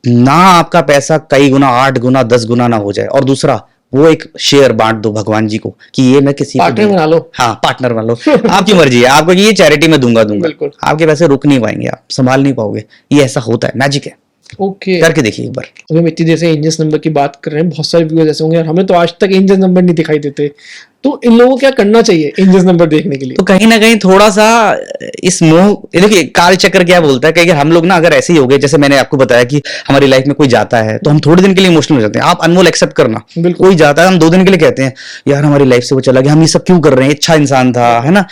ना। आपका पैसा कई गुना, 8 गुना, 10 गुना ना हो जाए। और दूसरा, वो एक शेयर बांट दो भगवान जी को कि ये मैं किसी पार्टनर बना लो। हाँ, पार्टनर बना लो। आपकी मर्जी है, आपको ये चैरिटी में दूंगा। बिल्कुल। आपके पैसे रुक नहीं पाएंगे, आप संभाल नहीं पाओगे। ये ऐसा होता है, मैजिक है। ओके। करके देखिए एक बार। अभी हम इतनी देर से एंजल्स नंबर की बात कर रहे हैं, बहुत सारे व्यूअर्स ऐसे होंगे यार हमें तो आज तक एंजल्स नंबर नहीं दिखाई देते, तो इन लोगों को क्या करना चाहिए एंजल्स नंबर देखने के लिए? तो कहीं ना कहीं थोड़ा सा इस मोह, देखिए काल चक्र क्या बोलता है कि अगर हम लोग ना, अगर ऐसे ही हो गए, जैसे मैंने आपको बताया कि हमारी लाइफ में कोई जाता है तो हम थोड़े दिन के लिए इमोशनल हो जाते हैं। आप अनमोल एक्सेप्ट करना, कोई जाता है हम 2 दिन के लिए कहते हैं यार हमारी लाइफ से वो चला गया, हम ये सब क्यों कर रहे हैं, अच्छा इंसान था, है ना।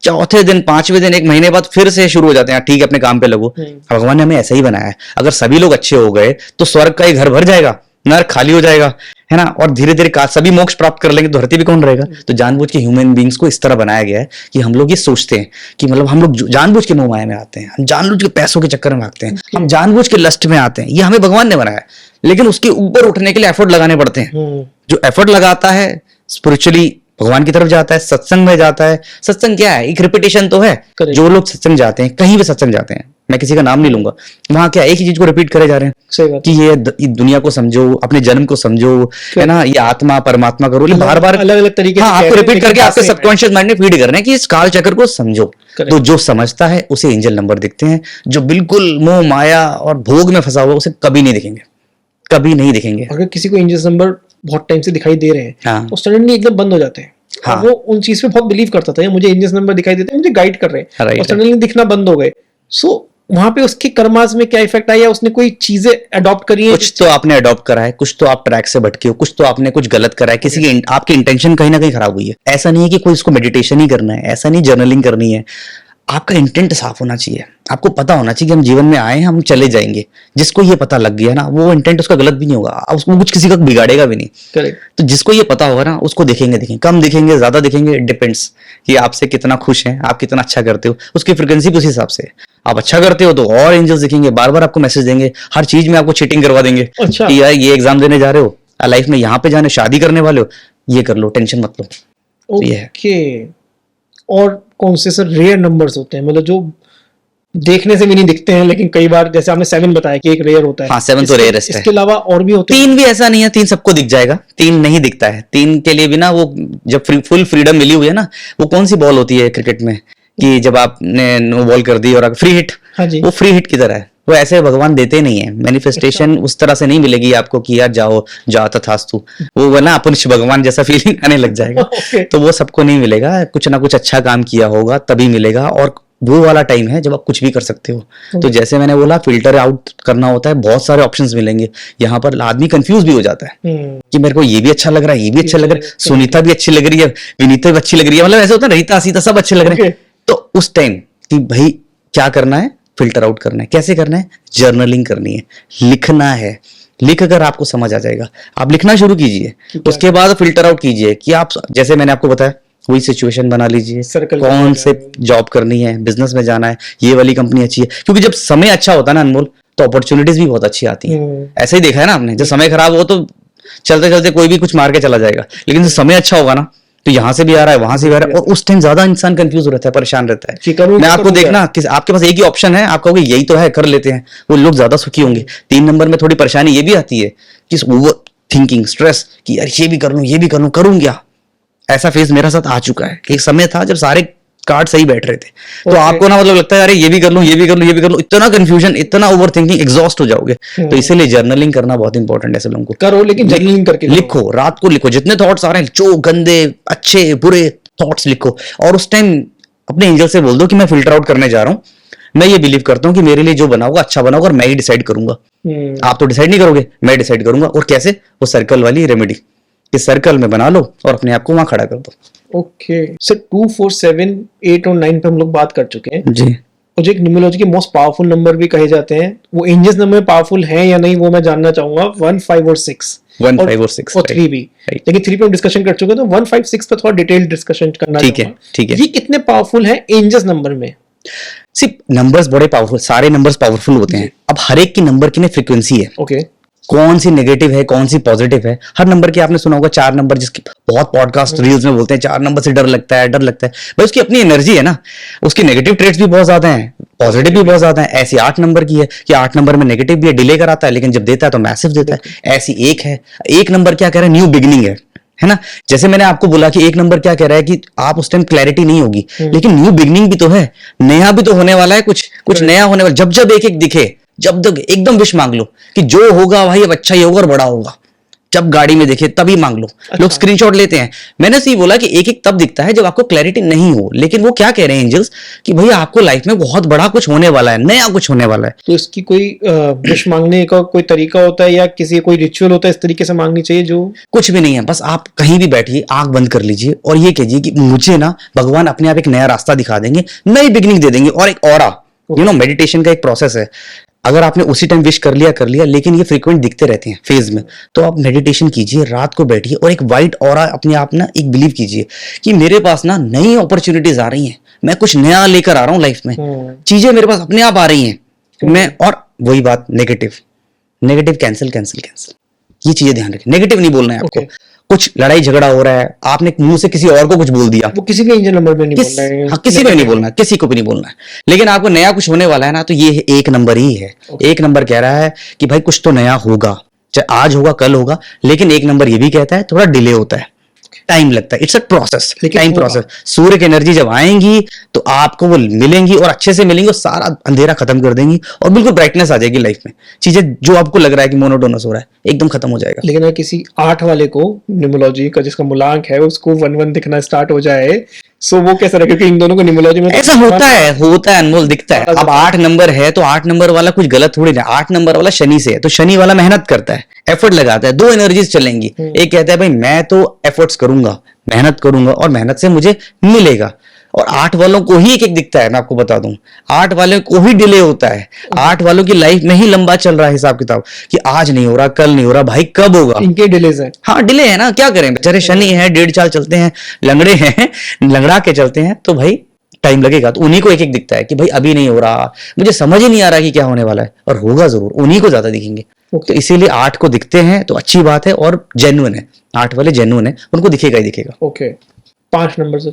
चौथे दिन, 5वें दिन, 1 महीने बाद फिर से शुरू हो जाते हैं, ठीक है अपने काम पे लगो। भगवान ने हमें ऐसा ही बनाया है। अगर सभी लोग अच्छे हो गए तो स्वर्ग का ही घर भर जाएगा, नरक खाली हो जाएगा, है ना। और धीरे धीरे सभी मोक्ष प्राप्त कर लेंगे तो धरती भी कौन रहेगा। तो जानबूझ के ह्यूमन बींग्स को इस तरह बनाया गया है कि हम लोग ये सोचते हैं कि मतलब हम लोग जानबूझ के मोह माया में आते हैं, हम जानबूझ के पैसों के चक्कर में भागते हैं, हम जानबूझ के लस्ट में आते हैं। ये हमें भगवान ने बनाया है, लेकिन उसके ऊपर उठने के लिए एफर्ट लगाने पड़ते हैं। जो एफर्ट लगाता है स्पिरिचुअली भगवान की तरफ जाता है, सत्संग में जाता है। सत्संग क्या है, एक रिपीटेशन तो है। जो लोग सत्संग जाते हैं, कहीं भी सत्संग जाते हैं, मैं किसी का नाम नहीं लूंगा, वहां क्या एक ही चीज को रिपीट करे जा रहे हैं कि ये दुनिया को समझो, अपने जन्म को समझो, है ना, ये आत्मा परमात्मा करो। बार बार अलग अलग तरीके से आपको रिपीट करके आपके सबकॉन्शियस माइंड में फीड कर रहे हैं कि इस काल चक्र को समझो। तो जो समझता है उसे एंजल नंबर दिखते हैं, जो बिल्कुल मोह माया और भोग में फंसा हुआ उसे कभी नहीं दिखेंगे, कभी नहीं दिखेंगे। अगर किसी को एंजल नंबर बहुत टाइम से दिखाई दे रहे हैं, हाँ, वो सडनली एकदम बंद हो जाते हैं। हाँ, वो उन चीज पे बहुत बिलीव करता था, मुझे एंजल्स नंबर दिखाई देते हैं, मुझे गाइड कर रहे हैं, और सडनली दिखना बंद हो गए। सो वहां पे उसके कर्मास में क्या इफेक्ट आया, उसने कोई चीजें अडॉप्ट करी है? कुछ तो आपने अडॉप्ट करा है, कुछ तो आप ट्रैक से भटके हो, कुछ तो आपने कुछ गलत करा है, किसी की आपकी इंटेंशन कहीं ना कहीं खराब हुई है। ऐसा नहीं है कि कोई इसको मेडिटेशन ही करना है, ऐसा नहीं जर्नलिंग करनी है। आपका इंटेंट साफ होना चाहिए, आपको पता होना चाहिए कि हम जीवन में आए हैं, हम चले जाएंगे। जिसको ये पता लग गया ना, वो इंटेंट उसका गलत भी नहीं होगा, उसको कुछ किसी का बिगाड़ेगा भी नहीं। करेक्ट। तो जिसको ये पता होगा ना, उसको देखेंगे, कम दिखेंगे, ज्यादा दिखेंगे, इट डिपेंड्स कि आपसे कितना खुश हैं, आप कितना अच्छा करते हो, उसकी फ्रिक्वेंसी उस हिसाब से। आप अच्छा करते हो तो और एंजल्स दिखेंगे, बार बार आपको मैसेज देंगे, हर चीज में आपको चीटिंग करवा देंगे। अच्छा। कि यार ये एग्जाम देने जा रहे हो, लाइफ में यहाँ पे जाने, शादी करने वाले हो, ये कर लो, टेंशन मत लो। ओके। और कौन से सर रेयर नंबर्स होते हैं, मतलब जो देखने से भी नहीं दिखते हैं, लेकिन कई बार जैसे आपने 7 बताया कि एक रेयर होता है। हाँ 7 तो रेयरेस्ट है। इसके अलावा और भी होते हैं? 3 भी ऐसा नहीं है, 3 सबको दिख जाएगा, 3 नहीं दिखता है। 3 के लिए भी ना, वो जब फुल फ्रीडम मिली हुई है ना, वो कौन सी बॉल होती है क्रिकेट में कि जब आपने नो बॉल कर दी और फ्री हिट, हाँ जी। वो फ्री हिट की तरह है। वो ऐसे भगवान देते नहीं है, मैनिफेस्टेशन उस तरह से नहीं मिलेगी आपको कि यार जाओ जाओ तथास्तु, वो ना अपन भगवान जैसा फीलिंग आने लग जाएगा। तो वो सबको नहीं मिलेगा, कुछ ना कुछ अच्छा काम किया होगा तभी मिलेगा, और वो वाला टाइम है जब आप कुछ भी कर सकते हो। तो जैसे मैंने बोला, फिल्टर आउट करना होता है, बहुत सारे ऑप्शंस मिलेंगे। यहाँ पर आदमी कंफ्यूज भी हो जाता है कि मेरे को ये भी अच्छा लग रहा है, ये भी अच्छा लग रहा है, सुनीता भी अच्छी लग रही है, विनीता भी अच्छी लग रही है, मतलब ऐसे होता है रीता सीता सब अच्छे लग रहे हैं। तो उस टाइम कि भाई क्या करना है, फिल्टर आउट करना है। कैसे करना है? जर्नलिंग करनी है, लिखना है। लिख कर आपको समझ आ जाएगा, आप लिखना शुरू कीजिए, उसके बाद फिल्टर आउट कीजिए कि आप, जैसे मैंने आपको बताया, वही सिचुएशन बना लीजिए, कौन से जॉब करनी है, बिजनेस में जाना है, ये वाली कंपनी अच्छी है। क्योंकि जब समय अच्छा होता है ना अनमोल, तो अपॉर्चुनिटीज भी बहुत अच्छी आती हैं। ऐसे ही देखा है ना आपने, जब समय खराब हो तो चलते चलते कोई भी कुछ मार के चला जाएगा, लेकिन जब समय अच्छा होगा ना, तो यहाँ से भी आ रहा है, वहां से भी आ रहा है, और उस टाइम ज्यादा इंसान कंफ्यूज रहता है, परेशान रहता है। मैं आपको देखना कि आपके पास एक ही ऑप्शन है, आप कहोगे यही तो है, कर लेते हैं, वो लोग ज्यादा सुखी होंगे। 3 नंबर में थोड़ी परेशानी ये भी आती है कि ओवर थिंकिंग, स्ट्रेस, कि यार ये भी कर लूं, ये भी कर लूं, करूं क्या। ऐसा फेज मेरे साथ आ चुका है। एक समय था जब सारे कार्ड सही बैठ रहे थे, तो आपको ना मतलब लगता है अरे ये भी कर लूं, ये भी कर लूं, ये भी कर लूं, इतना कंफ्यूजन, इतना ओवर थिंकिंग, एग्जॉस्ट हो जाओगे। तो इसीलिए जर्नलिंग करना बहुत इंपॉर्टेंट है सब लोगों को। करो, लेकिन जर्नलिंग करके लिखो, रात को लिखो, जितने थॉट्स आ रहे हैं, जो गंदे अच्छे बुरे थॉट्स लिखो, और उस टाइम अपने एंजल से बोल दो कि मैं फिल्टर आउट करने जा रहा हूँ, मैं ये बिलीव करता हूँ कि मेरे लिए जो बना होगा अच्छा बना होगा, और मैं ही डिसाइड करूंगा। आप तो डिसाइड नहीं करोगे, मैं डिसाइड करूंगा। और कैसे? वो सर्कल वाली रेमेडी, इस सर्कल में बना लो और अपने आप को वहां खड़ा कर दो। ओके सर, 2, 4, 7, 8 और 9 पे हम लोग बात कर चुके हैं जी। और जो एक न्यूमरोलॉजी के मोस्ट पावरफुल नंबर भी कहे जाते हैं, वो एंजल्स नंबर में पावरफुल हैं या नहीं, वो मैं जानना चाहूंगा। 1, 5 और 6 1, 5 और 6 और 3 भी, लेकिन 3 पे हम डिस्कशन कर चुके हैं, तो 1, 5, 6 पे थोड़ा डिटेल डिस्कशन करना चाहूंगा। ठीक है। ये कितने पावरफुल हैं एंजल्स नंबर में? सिर्फ नंबर्स बड़े पावरफुल, सारे नंबर्स पावरफुल होते हैं। अब हर एक की नंबर की ना फ्रीक्वेंसी है। ओके, कौन सी नेगेटिव है, कौन सी पॉजिटिव है। हर नंबर की आपने सुना होगा 4 नंबर, जिसकी बहुत पॉडकास्ट रील्स में बोलते हैं 4 नंबर से डर लगता है, डर लगता है। भाई उसकी अपनी एनर्जी है ना, उसकी नेगेटिव ट्रेड्स भी बहुत ज्यादा हैं, पॉजिटिव भी बहुत ज्यादा है। ऐसी 8 नंबर की है कि 8 नंबर में नेगेटिव भी है, डिले कराता है, लेकिन जब देता है तो मैसिव देता है। ऐसी एक है, एक नंबर क्या कह रहा है, न्यू बिगिनिंग है ना। जैसे मैंने आपको बोला कि एक नंबर क्या कह रहा है कि आप उस टाइम क्लैरिटी नहीं होगी, लेकिन न्यू बिगिनिंग भी तो है, नया भी तो होने वाला है, कुछ नया होने वाला। जब जब एक एक दिखे, जब तक एकदम विश मांग लो कि जो होगा भाई अब अच्छा ही होगा और बड़ा होगा। जब गाड़ी में देखे तभी मांग लो। लोग स्क्रीनशॉट लेते हैं। मैंने सही बोला कि एक एक तब दिखता है जब आपको क्लैरिटी नहीं हो। लेकिन वो क्या कह रहे हैं एंजल्स कि भाई आपको लाइफ में बहुत बड़ा कुछ होने वाला है, नया कुछ होने वाला है। तो इसकी कोई विश मांगने का कोई तरीका होता है या किसी कोई रिचुअल होता है इस तरीके से मांगनी चाहिए? जो कुछ भी नहीं है, बस आप कहीं भी बैठिए, आंख बंद कर लीजिए और ये कहिए कि मुझे ना भगवान अपने आप एक नया रास्ता दिखा देंगे, नई बिगिनिंग दे देंगे। और एक ऑरा, मेडिटेशन का एक प्रोसेस है। अगर आपने उसी टाइम विश कर लिया, लेकिन ये फ्रीक्वेंट दिखते रहते हैं फेज में, तो आप मेडिटेशन कीजिए, रात को बैठिए और एक वाइट ऑरा अपने आप ना एक बिलीव कीजिए कि मेरे पास ना नई अपॉर्चुनिटीज आ रही हैं, मैं कुछ नया लेकर आ रहा हूं लाइफ में, चीजें मेरे पास अपने आप आ रही हैं। मैं, और वही बात, नेगेटिव कैंसिल, ये चीजें ध्यान रखें। नेगेटिव नहीं बोलना है आपको। कुछ लड़ाई झगड़ा हो रहा है, आपने मुंह से किसी और को कुछ बोल दिया, वो किसी भी एंजल नंबर में नहीं बोलना है। हाँ, किसी को नहीं बोलना, किसी को भी नहीं बोलना है। लेकिन आपको नया कुछ होने वाला है ना, तो ये एक नंबर ही है। एक नंबर कह रहा है कि भाई कुछ तो नया होगा, चाहे आज होगा कल होगा। लेकिन एक नंबर ये भी कहता है थोड़ा डिले होता है, टाइम लगता है। It's a process, time process. सूर्य की एनर्जी जब आएंगी तो आपको वो मिलेंगी और अच्छे से मिलेंगी और सारा अंधेरा खत्म कर देंगी और बिल्कुल ब्राइटनेस आ जाएगी लाइफ में। चीजें जो आपको लग रहा है कि मोनोटोनस हो रहा है, एकदम खत्म हो जाएगा। लेकिन अगर किसी 8 वाले को न्यूमरोलॉजी का जिसका मूलांक है उसको 1-1 दिखना स्टार्ट हो जाए, सो वो कैसा रहे? क्योंकि इन दोनों को न्यूमरोलॉजी में ऐसा होता है अनमोल, दिखता है। अब 8 नंबर है तो 8 नंबर वाला कुछ गलत थोड़ी ना। 8 नंबर वाला शनि से है, तो शनि वाला मेहनत करता है, एफर्ट लगाता है। 2 एनर्जीज चलेंगी। एक कहता है भाई मैं तो एफर्ट्स करूंगा, मेहनत करूंगा और मेहनत से मुझे मिलेगा। और 8 वालों को ही एक एक दिखता है। मैं आपको बता दूं, 8 वालों को ही डिले होता है। 8 वालों की लाइफ में ही लंबा चल रहा है हिसाब किताब कि आज नहीं हो रहा, कल नहीं हो रहा, भाई कब होगा। इनके डिलेज है। हाँ, डिले है ना, क्या करें बेचारे। शनि है, 1.5 साल चलते हैं, लंगड़े हैं, लंगड़ा के चलते हैं, तो भाई टाइम लगेगा। तो उन्हीं को एक एक दिखता है कि भाई अभी नहीं हो रहा, मुझे समझ ही नहीं आ रहा कि क्या होने वाला है, और होगा जरूर। उन्हीं को ज्यादा दिखेंगे। तो इसीलिए 8 को दिखते हैं तो अच्छी बात है और जेन्युइन है। 8 वाले जेन्युइन है, उनको दिखेगा ही दिखेगा। ओके, 5 नंबर से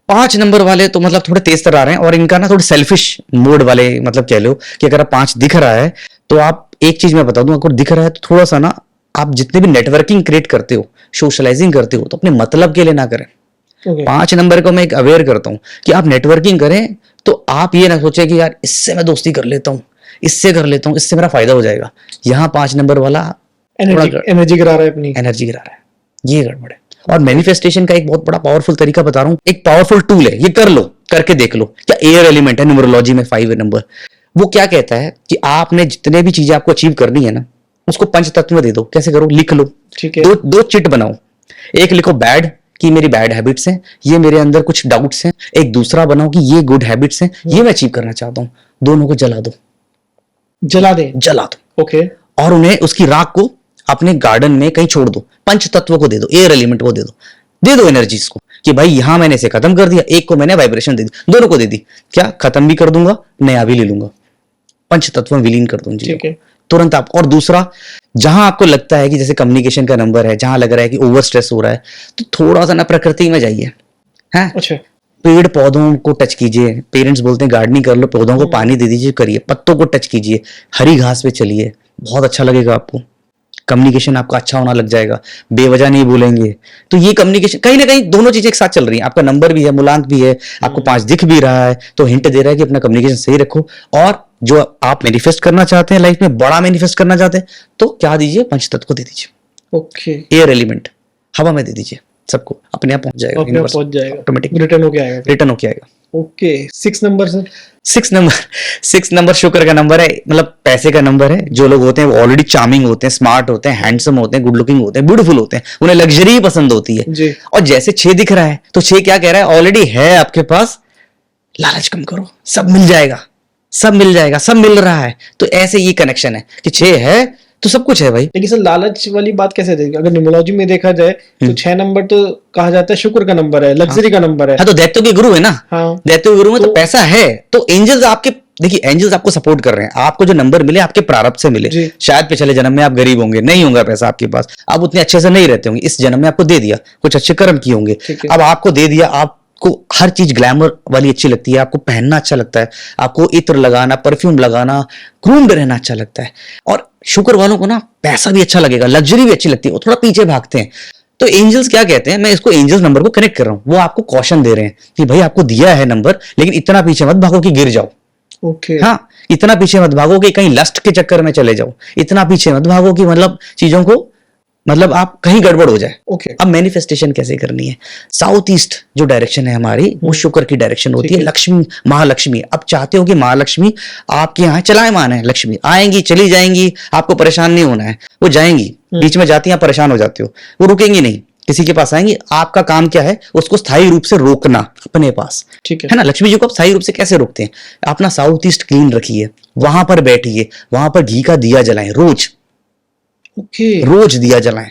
5 नंबर वाले तो मतलब थोड़े तेज तर आ रहे हैं, और इनका ना थोड़े सेल्फिश मोड वाले, मतलब कह लो कि अगर आप 5 दिख रहा है तो आप, एक चीज मैं बता दूं, अगर दिख रहा है तो थोड़ा सा ना, आप जितने भी नेटवर्किंग क्रिएट करते हो, सोशलाइजिंग करते हो, तो अपने मतलब के लिए ना करें। 5 नंबर को मैं एक अवेयर करता हूं कि आप नेटवर्किंग करें तो आप ये ना सोचें कि यार इससे मैं दोस्ती कर लेता हूं, इससे कर लेता हूं, इससे मेरा फायदा हो जाएगा। यहाँ 5 नंबर वाला एनर्जी गिरा रहा है, अपनी एनर्जी गिरा रहा है, ये गड़बड़ है। और मैनिफेस्टेशन का एक बहुत बड़ा पावरफुल तरीका बता रहा हूँ, एक पावरफुल टूल है, ये कर लो, करके देख लो। क्या एयर एलिमेंट है न्यूमरोलॉजी में 5 नंबर, वो क्या कहता है कि आपने जितने भी चीजें आपको अचीव करनी है ना, उसको 5 तत्व में दे दो। कैसे करो, लिख लो, ठीक है। दो चिट बनाओ। एक लिखो बैड, कि मेरी बैड हैबिट्स हैं, ये मेरे अंदर कुछ डाउट्स हैं। एक दूसरा बनाओ कि ये गुड हैबिट्स हैं, ये मैं अचीव करना चाहता हूँ। दोनों को जला दो, जला दो। ओके। और उन्हें, उसकी राख को अपने गार्डन में कहीं छोड़ दो। 5 तत्वों को दे दो, एयर एलिमेंट को दे दो एनर्जीज को, कि भाई यहां मैंने इसे खत्म कर दिया, एक को मैंने वाइब्रेशन दे दी, दोनों को दे दी, क्या खत्म भी कर दूंगा, नया भी ले लूंगा, 5 तत्व विलीन कर दूंगी, ठीक है तुरंत आप। और दूसरा, जहां आपको लगता है कि जैसे कम्युनिकेशन का नंबर है, जहां लग रहा है कि ओवर स्ट्रेस हो रहा है, तो थोड़ा सा ना प्रकृति में जाइए, हैं? अच्छा, पेड़ पौधों को टच कीजिए। पेरेंट्स बोलते हैं गार्डनिंग कर लो, पौधों को पानी दे दीजिए, करिए, पत्तों को टच कीजिए, हरी घास पे चलिए, बहुत अच्छा लगेगा आपको। कम्युनिकेशन आपका अच्छा होना लग जाएगा, बेवजह नहीं बोलेंगे। तो ये कम्युनिकेशन, कहीं ना कहीं दोनों चीजें एक साथ चल रही हैं। आपका नंबर भी है, मूलांक भी है, आपको 5 दिख भी रहा है, तो हिंट दे रहा है कि अपना कम्युनिकेशन सही रखो। और जो आप मैनिफेस्ट करना चाहते हैं लाइफ में, बड़ा मैनिफेस्ट करना चाहते हैं, तो क्या दीजिए, 5 तत्व को दे दीजिए। ओके, एयर एलिमेंट हवा में दे दीजिए, सबको अपने आप पहुंच जाएगा, ऑटोमेटिक रिटर्न होके आएगा। Okay, 6 number sir. 6 नंबर शुक्र का नंबर है, मतलब पैसे का नंबर है। जो लोग होते हैं वो ऑलरेडी चार्मिंग होते हैं, स्मार्ट होते हैं, हैंडसम होते हैं, गुड लुकिंग होते हैं, ब्यूटीफुल होते हैं, उन्हें लग्जरी पसंद होती है जी। और जैसे 6 दिख रहा है, तो 6 क्या कह रहा है, ऑलरेडी है आपके पास, लालच कम करो, सब मिल जाएगा, सब मिल जाएगा, सब मिल रहा है। तो ऐसे ये कनेक्शन है कि 6 है तो सब कुछ है भाई। लेकिन सर लालच वाली बात कैसे देखें, अगर न्यूमरोलॉजी में देखा जाए तो 6 नंबर तो कहा जाता है शुक्र का नंबर है, लग्जरी का नंबर है। हाँ, तो दैत्यों के गुरु है ना। हाँ, दैत्यों के गुरु में तो पैसा है, तो एंजल्स आपके, देखिए एंजल्स आपको सपोर्ट कर रहे हैं। आपको जो नंबर मिले आपके प्रारब्ध से मिले। शायद पिछले जन्म में आप गरीब होंगे, नहीं होगा पैसा आपके पास, आप उतने अच्छे से नहीं रहते होंगे, इस जन्म में आपको दे दिया, कुछ अच्छे कर्म किए होंगे, अब आपको दे दिया। आपको हर चीज ग्लैमर वाली अच्छी लगती है, आपको पहनना अच्छा लगता है, आपको इत्र लगाना, परफ्यूम लगाना, ग्रूम्ड रहना अच्छा लगता है। और शुक्र वालों को ना पैसा भी अच्छा लगेगा, लग्जरी भी अच्छी लगती है, वो थोड़ा पीछे भागते हैं। तो एंजल्स क्या कहते हैं, मैं इसको एंजल्स नंबर को कनेक्ट कर रहा हूं, वो आपको कॉशन दे रहे हैं कि भाई आपको दिया है नंबर, लेकिन इतना पीछे मत भागो कि गिर जाओ। ओके, हाँ, इतना पीछे मत भागो कि कहीं लस्ट के चक्कर में चले जाओ, इतना पीछे मत भागो कि मतलब चीजों को, मतलब आप कहीं गड़बड़ हो जाए। ओके, अब मैनिफेस्टेशन कैसे करनी है, साउथ ईस्ट जो डायरेक्शन है हमारी, वो शुक्र की डायरेक्शन होती है, लक्ष्मी, महालक्ष्मी। अब चाहते हो कि महालक्ष्मी आपके यहाँ चलायमान है, लक्ष्मी आएंगी चली जाएंगी, आपको परेशान नहीं होना है, वो जाएंगी, बीच में जाती हैं, परेशान हो जाते हो, वो रुकेंगी नहीं, किसी के पास आएंगी। आपका काम क्या है, उसको स्थायी रूप से रोकना अपने पास, ठीक है ना। लक्ष्मी जी को आप स्थायी रूप से कैसे रोकते हैं, अपना साउथ ईस्ट क्लीन रखिए, वहां पर बैठिए, वहां पर घी का दिया जलाएं रोज। रोज दिया जलाएं।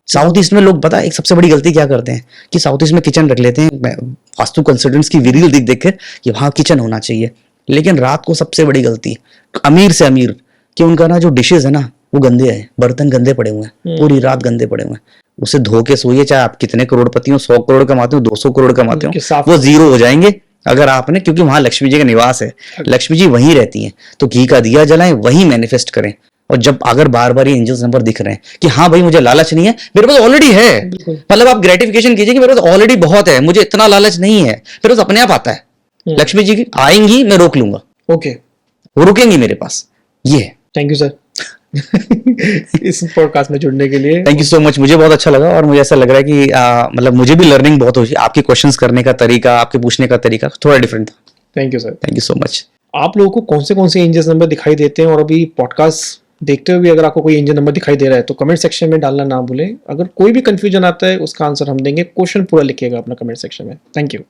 साउथ ईस्ट में लोग, पता है एक सबसे बड़ी गलती क्या करते हैं, कि साउथ ईस्ट में किचन रख लेते हैं, वास्तु कंसल्टेंट्स की वीडियो देख कर कि वहां किचन होना चाहिए, लेकिन रात को सबसे बड़ी गलती अमीर से अमीर, कि उनका ना जो डिशेज है ना वो गंदे हैं, बर्तन गंदे पड़े हुए हैं, पूरी रात गंदे पड़े हुए हैं, उसे धो के सोइए। चाहे आप कितने करोड़पति हो, 100 करोड़ कमाते हो, 200 करोड़ कमाते हो, वो जीरो हो जाएंगे अगर आपने, क्योंकि वहां लक्ष्मी जी का निवास है, लक्ष्मी जी वहीं रहती हैं। तो घी का दिया जलाएं, वहीं मैनिफेस्ट करें। और जब अगर बार बार ये एंजल्स नंबर दिख रहे हैं कि हाँ भाई मुझे लालच नहीं है, मेरे पास ऑलरेडी है, मतलब आप ग्रेटिफिकेशन कीजिए कि मेरे पास ऑलरेडी बहुत है, मुझे इतना लालच नहीं है, मेरे पास अपने आप आता है। लक्ष्मी जी की आएंगी, मैं रोक लूंगा। ओके, वो रुकेंगी मेरे पास। ये थैंक यू सर इस पॉडकास्ट में जुड़ने के लिए। थैंक यू सो मच, मुझे बहुत अच्छा लगा, और मुझे ऐसा लग रहा है कि मतलब मुझे भी लर्निंग बहुत हुई। आपके क्वेश्चंस करने का तरीका, आपके पूछने का तरीका थोड़ा डिफरेंट था। Thank you sir, thank you so much. आप लोगों को कौन से एंजल्स नंबर दिखाई देते हैं, और अभी पॉडकास्ट देखते हुए अगर आपको कोई एंजल नंबर दिखाई दे रहा है तो कमेंट सेक्शन में डालना ना भूलें। अगर कोई भी कंफ्यूजन आता है उसका आंसर हम देंगे। क्वेश्चन पूरा लिखिएगा अपना कमेंट सेक्शन में। Thank you.